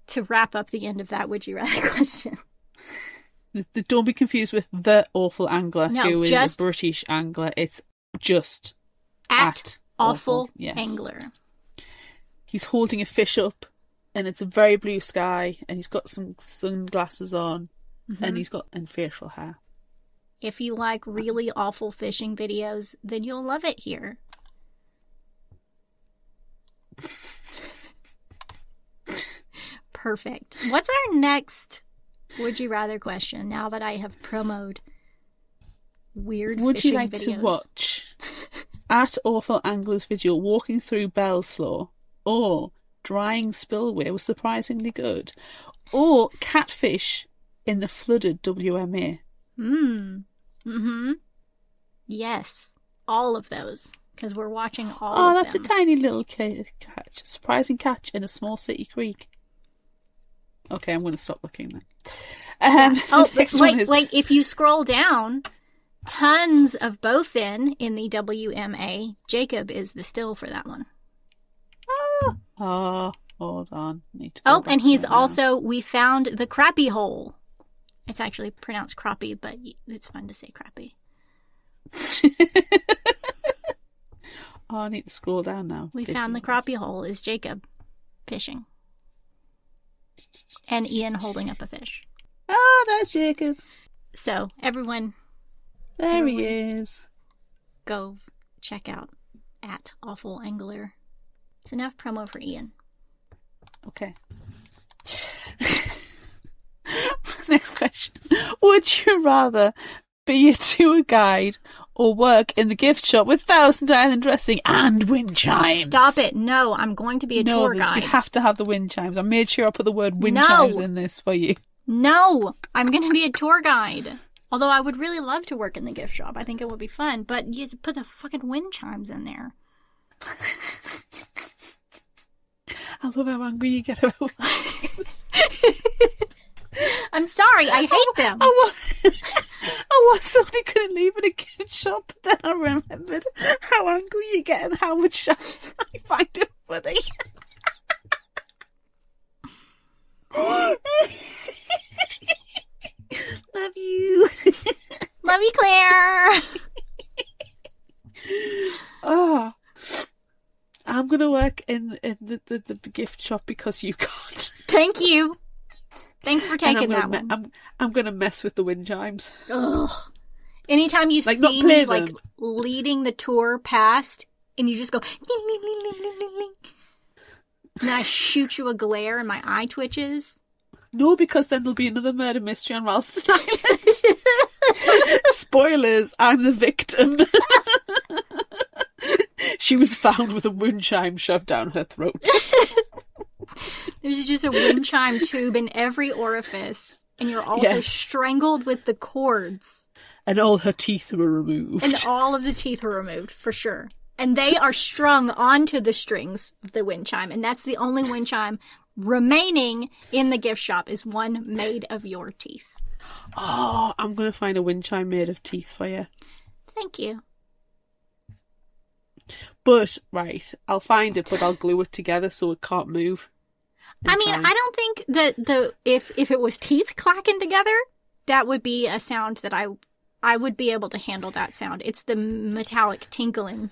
to wrap up the end of that Would You Rather question. Don't be confused with the Awful Angler, No, who is just a British angler. It's just at Awful yes. Angler. He's holding a fish up, and it's a very blue sky, and he's got some sunglasses on, and he's got facial hair. If you like really awful fishing videos, then you'll love it here. Perfect. What's our next Would You Rather question now that I have promoted weird Would fishing you like videos? to watch at Awful Angler's video walking through Bellslow, or drying spillway was surprisingly good, or catfish in the flooded WMA? Yes. All of those. Because we're watching all of them. Oh, that's a tiny little catch. A surprising catch in a small city creek. Okay, I'm going to stop looking then. Oh, like if you scroll down, tons of bowfin in the WMA. Jacob is the still for that one. Oh, hold on. Need to go back and to he's that now. also, we found the crappie hole. It's actually pronounced crappie, but it's fun to say crappie. Oh, I need to scroll down now. We found the crappie hole is Jacob fishing. And Ian holding up a fish. Oh, that's Jacob. So, everyone He is. go check out at Awful Angler. It's enough promo for Ian. Okay. Next question. Would you rather be a tour guide or work in the gift shop with Thousand Island dressing and wind chimes? Stop it. No, I'm going to be a tour guide. You have to have the wind chimes. I made sure I put the word wind chimes in this for you. No, I'm going to be a tour guide. Although I would really love to work in the gift shop. I think it would be fun. But you put the fucking wind chimes in there. I love how angry you get about wind chimes. I'm sorry, I hate them. I was only going to leave in a gift shop, but then I remembered how angry you get and how much I find it funny. Love you. Love you, Claire. Oh, I'm going to work in the gift shop because you can't. Thank you. Thanks for taking that one. I'm going to mess with the wind chimes. Ugh. Anytime you Like, see not play me, like, them. leading the tour past, and you just go, ling, ling, ling, ling, ling, ling, ling. And then I shoot you a glare and my eye twitches. No, because then there'll be another murder mystery on Ralston Island. Spoilers, I'm the victim. She was found with a wind chime shoved down her throat. There's just a wind chime tube in every orifice, and you're also strangled with the cords. And all her teeth were removed. And all of the teeth were removed, for sure. And they are strung onto the strings of the wind chime, and that's the only wind chime remaining in the gift shop is one made of your teeth. Oh, I'm going to find a wind chime made of teeth for you. Thank you. But, right, I'll find it, but I'll glue it together so it can't move. I mean, I don't think that if it was teeth clacking together, that would be a sound that I would be able to handle that sound. It's the metallic tinkling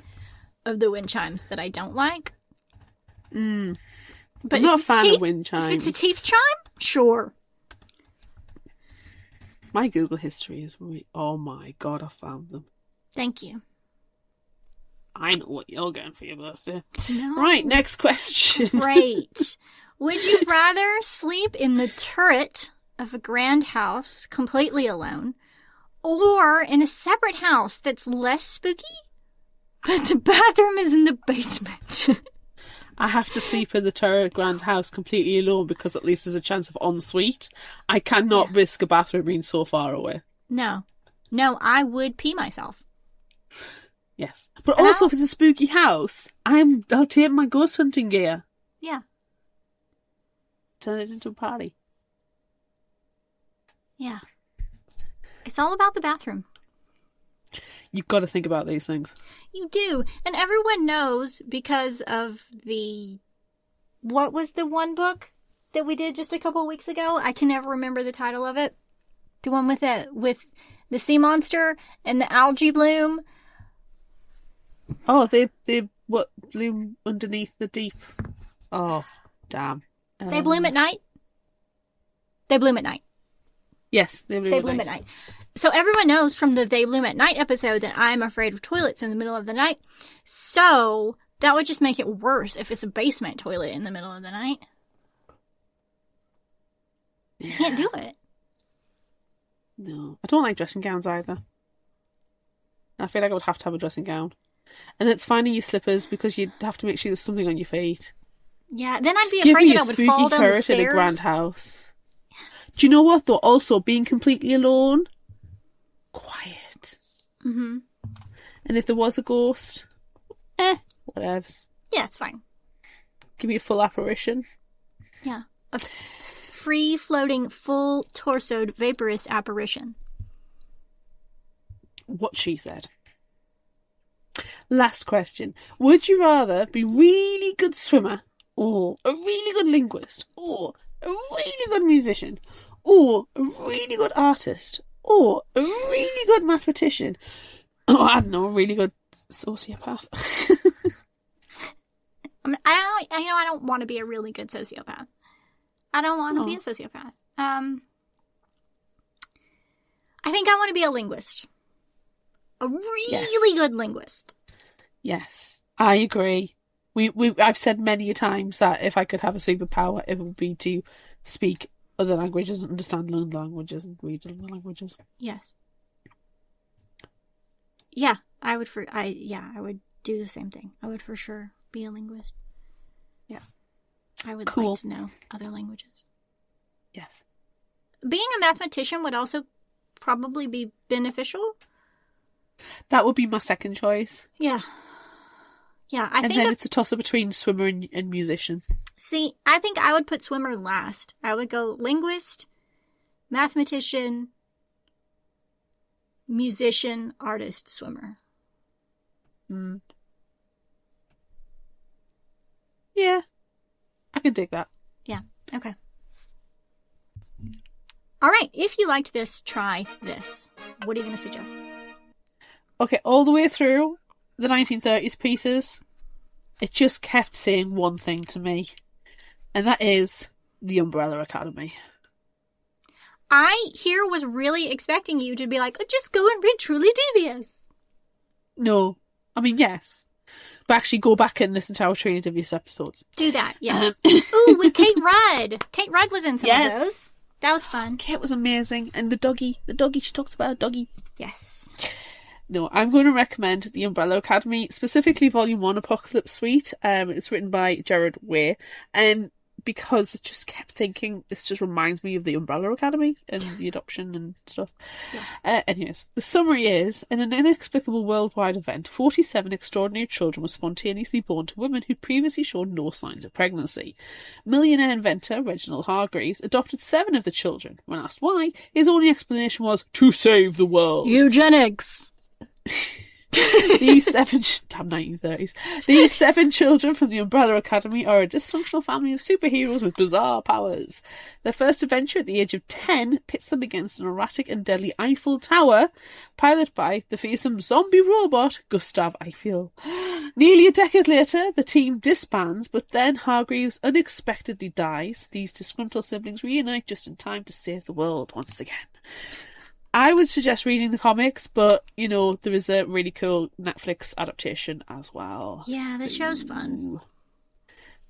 of the wind chimes that I don't like. But I'm not a fan of wind chimes. If it's a teeth chime, sure. My Google history is oh my god, I found them. Thank you. I know what you're getting for your birthday. No. Right, next question. Great. Would you rather sleep in the turret of a grand house completely alone, or in a separate house that's less spooky, but the bathroom is in the basement? I have to sleep in the turret grand house completely alone because at least there's a chance of ensuite. I cannot risk a bathroom being so far away. No, I would pee myself. Yes. But also, if it's a spooky house, I'll take my ghost hunting gear. Yeah. Turn it into a party. Yeah. It's all about the bathroom. You've got to think about these things. You do. And everyone knows because of what was the one book that we did just a couple weeks ago? I can never remember the title of it. The one with the sea monster and the algae bloom. Oh, they what bloom underneath the deep. Oh, damn. They bloom at night? They bloom at night. Yes, they bloom at night. So everyone knows from the They Bloom at Night episode that I'm afraid of toilets in the middle of the night. So that would just make it worse if it's a basement toilet in the middle of the night. Yeah. You can't do it. No. I don't like dressing gowns either. I feel like I would have to have a dressing gown. And it's finding your slippers because you'd have to make sure there's something on your feet. Yeah, then I'd be afraid that I would fall down the stairs. In a grand house. Do you know what though? Also, being completely alone, quiet. Mm-hmm. And if there was a ghost, whatevs. Yeah, it's fine. Give me a full apparition. Yeah, a free-floating, full-torsoed, vaporous apparition. What she said. Last question. Would you rather be a really good swimmer, or a really good linguist, or a really good musician, or a really good artist, or a really good mathematician, or I don't know, a really good sociopath? I don't want to be a really good sociopath. I don't want to be a sociopath. I think I want to be a linguist. A really good linguist. Yes, I agree. I've said many a times that if I could have a superpower, it would be to speak other languages, understand other languages, and read other languages. Yes. Yeah, I would do the same thing. I would for sure be a linguist. Yeah. I would like to know other languages. Yes. Being a mathematician would also probably be beneficial. That would be my second choice. Yeah. Yeah, and then it's a toss-up between swimmer and musician. See, I think I would put swimmer last. I would go linguist, mathematician, musician, artist, swimmer. Yeah, I can dig that. Yeah, okay. All right, if you liked this, try this. What are you going to suggest? Okay, all the way through the 1930s pieces, it just kept saying one thing to me, and that is the Umbrella Academy. I here was really expecting you to be like, oh, just go and read Truly Devious. No, I mean, yes. But actually go back and listen to our Truly Devious episodes. Do that, yes. Ooh, with Kate Rudd. Kate Rudd was in some of those. That was fun. Kate was amazing. And the doggy, she talks about a doggy. Yes. No, I'm going to recommend The Umbrella Academy, specifically Volume 1, Apocalypse Suite. It's written by Gerard Way. Because I just kept thinking, this just reminds me of the Umbrella Academy and the adoption and stuff. Yeah. Anyways, the summary is, in an inexplicable worldwide event, 47 extraordinary children were spontaneously born to women who'd previously shown no signs of pregnancy. Millionaire inventor Reginald Hargreaves adopted 7 of the children. When asked why, his only explanation was, to save the world. Eugenics. These 1930s. These 7 children from the Umbrella Academy are a dysfunctional family of superheroes with bizarre powers. Their first adventure at the age of 10 pits them against an erratic and deadly Eiffel Tower, piloted by the fearsome zombie robot Gustav Eiffel. Nearly a decade later, the team disbands, but then Hargreaves unexpectedly dies. These disgruntled siblings reunite just in time to save the world once again. I would suggest reading the comics, but, you know, there is a really cool Netflix adaptation as well. Yeah, the show's fun.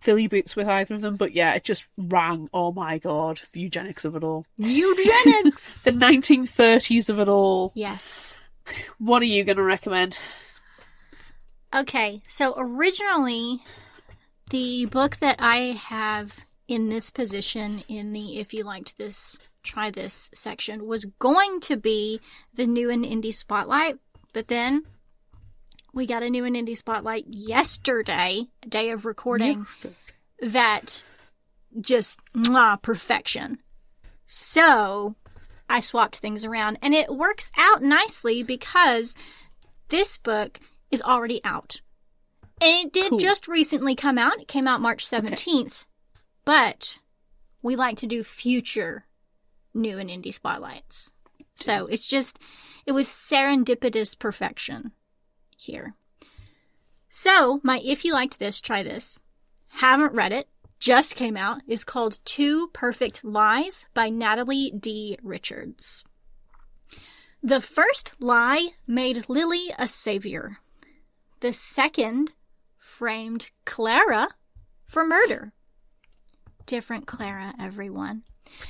fill your boots with either of them, but yeah, it just rang. Oh my god, the eugenics of it all. Eugenics! The 1930s of it all. Yes. What are you going to recommend? Okay, so originally, the book that I have in this position in the If You Liked This, Try This section was going to be the New and Indie Spotlight, but then we got a New and Indie Spotlight yesterday, day of recording, that just, perfection. So, I swapped things around, and it works out nicely because this book is already out. And it did just recently come out. It came out March 17th. But we like to do future New and Indie Spotlights. So it's just, it was serendipitous perfection here. So, my If You Liked This, Try This. Haven't read it. Just came out. Is called Two Perfect Lies by Natalie D. Richards. The first lie made Lily a savior. The second framed Clara for murder. Different Clara, everyone.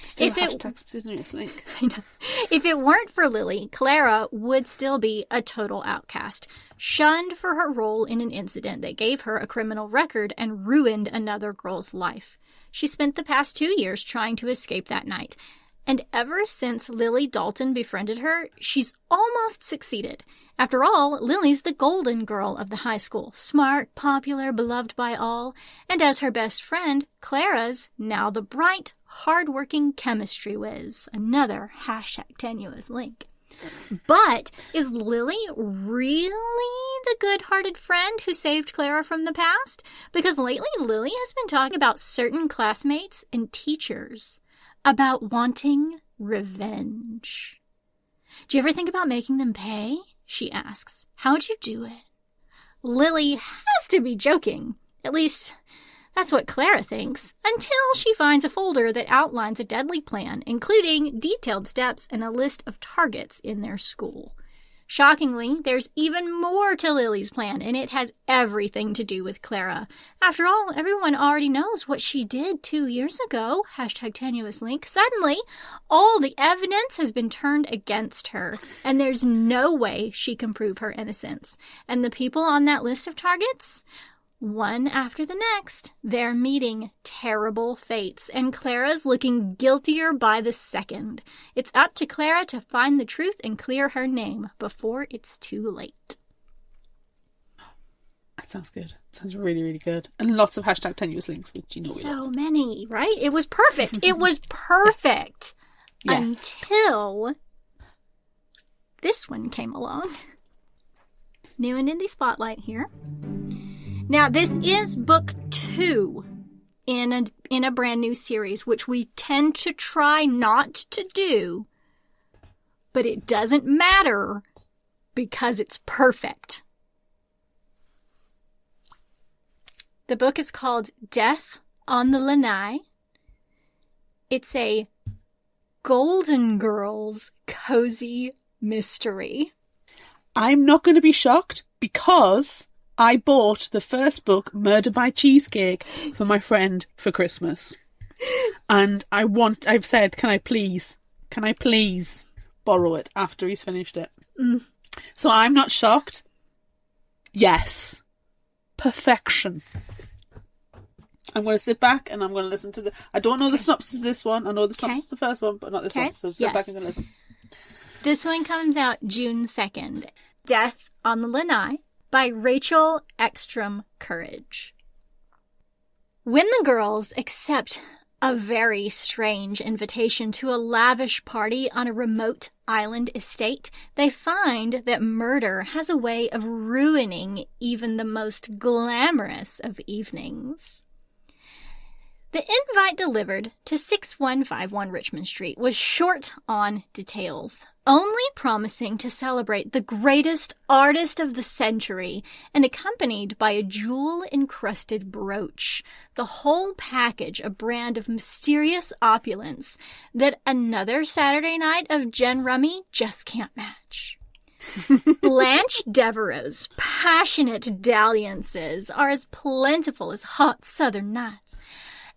Still #continuous link. I know. If it weren't for Lily, Clara would still be a total outcast, shunned for her role in an incident that gave her a criminal record and ruined another girl's life. She spent the past 2 years trying to escape that night, and ever since Lily Dalton befriended her, she's almost succeeded. After all, Lily's the golden girl of the high school, smart, popular, beloved by all, and as her best friend, Clara's now the bright, hard-working chemistry whiz. Another #tenuous link. But is Lily really the good-hearted friend who saved Clara from the past? Because lately Lily has been talking about certain classmates and teachers about wanting revenge. Do you ever think about making them pay? She asks. How'd you do it? Lily has to be joking. At least, that's what Clara thinks, until she finds a folder that outlines a deadly plan, including detailed steps and a list of targets in their school. Shockingly, there's even more to Lily's plan, and it has everything to do with Clara. After all, everyone already knows what she did 2 years ago, #tenuous link. Suddenly, all the evidence has been turned against her, and there's no way she can prove her innocence. And the people on that list of targets? One after the next, they're meeting terrible fates, and Clara's looking guiltier by the second. It's up to Clara to find the truth and clear her name before it's too late. That sounds good. Sounds really, really good. And lots of #tenuous links, which you know we love. So many, right? It was perfect. It was perfect. Yes. Until this one came along. New and Indie Spotlight here. Now, this is book 2 in a brand new series, which we tend to try not to do, but it doesn't matter because it's perfect. The book is called Death on the Lanai. It's a Golden Girls cozy mystery. I'm not going to be shocked because I bought the first book, Murder by Cheesecake, for my friend for Christmas. And I've said, can I please borrow it after he's finished it? So I'm not shocked. Yes. Perfection. I'm going to sit back and I'm going to listen to I don't know the synopsis of this one. I know the synopsis of the first one, but not this one. So sit back and listen. This one comes out June 2nd. Death on the Lanai by Rachel Ekstrom Courage. When the girls accept a very strange invitation to a lavish party on a remote island estate, they find that murder has a way of ruining even the most glamorous of evenings. The invite delivered to 6151 Richmond Street was short on details, only promising to celebrate the greatest artist of the century and accompanied by a jewel-encrusted brooch, the whole package a brand of mysterious opulence that another Saturday night of gin rummy just can't match. Blanche Devereaux's passionate dalliances are as plentiful as hot southern nights.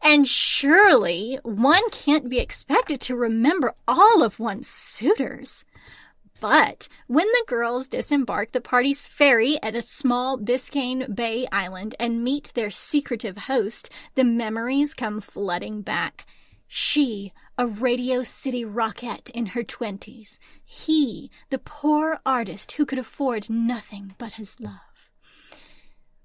And surely one can't be expected to remember all of one's suitors. But when the girls disembark, the party's ferry at a small Biscayne Bay island and meet their secretive host, the memories come flooding back. She, a Radio City rockette in her 20s. He, the poor artist who could afford nothing but his love.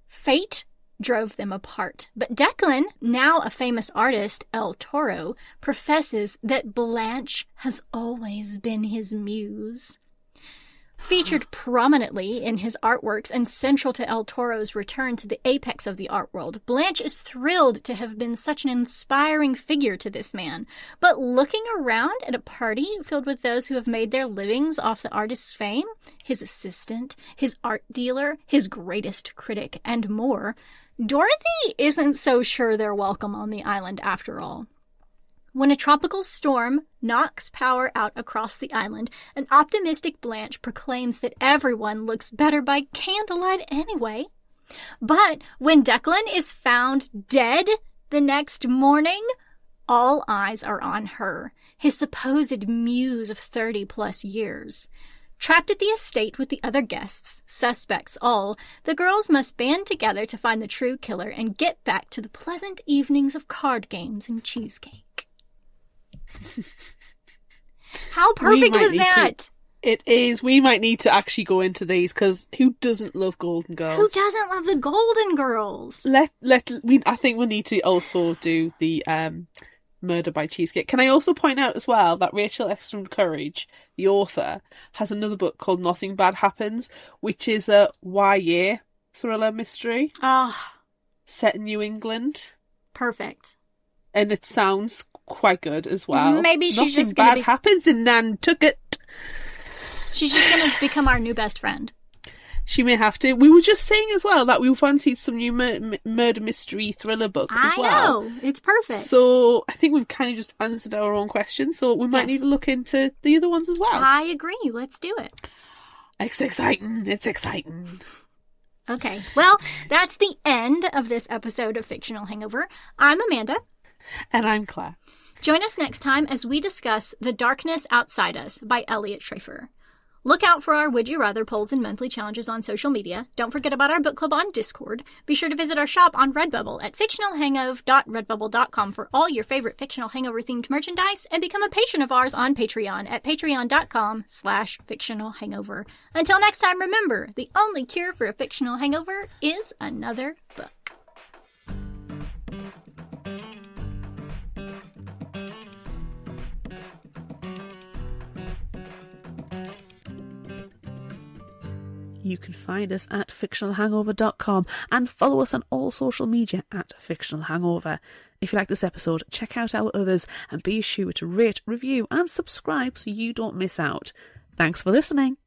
Fate drove them apart, but Declan, now a famous artist, El Toro, professes that Blanche has always been his muse. Featured prominently in his artworks and central to El Toro's return to the apex of the art world, Blanche is thrilled to have been such an inspiring figure to this man. But looking around at a party filled with those who have made their livings off the artist's fame, his assistant, his art dealer, his greatest critic, and more, Dorothy isn't so sure they're welcome on the island after all. When a tropical storm knocks power out across the island, an optimistic Blanche proclaims that everyone looks better by candlelight anyway. But when Declan is found dead the next morning, all eyes are on her, his supposed muse of 30-plus years. Trapped at the estate with the other guests, suspects all, the girls must band together to find the true killer and get back to the pleasant evenings of card games and cheesecake. How perfect was that? It is. We might need to actually go into these, because who doesn't love Golden Girls? Who doesn't love the Golden Girls? I think we need to also do the Murder by Cheesecake. Can I also point out as well that Rachel Exton Courage, the author, has another book called Nothing Bad Happens, which is a YA thriller mystery. Set in New England. Perfect. And it sounds quite good as well. Maybe she's just going to happens in Nantucket. She's just going to become our new best friend. She may have to. We were just saying as well that we fancied some new murder mystery thriller books as well. I know. It's perfect. So I think we've kind of just answered our own question. So we might need to look into the other ones as well. I agree. Let's do it. It's exciting. It's exciting. Okay. Well, that's the end of this episode of Fictional Hangover. I'm Amanda. And I'm Claire. Join us next time as we discuss The Darkness Outside Us by Elliot Schrafer. Look out for our Would You Rather polls and monthly challenges on social media. Don't forget about our book club on Discord. Be sure to visit our shop on Redbubble at fictionalhangover.redbubble.com for all your favorite Fictional Hangover-themed merchandise, and become a patron of ours on Patreon at patreon.com/fictionalhangover. Until next time, remember, the only cure for a fictional hangover is another book. You can find us at fictionalhangover.com and follow us on all social media at Fictional Hangover. If you like this episode, check out our others and be sure to rate, review and subscribe so you don't miss out. Thanks for listening.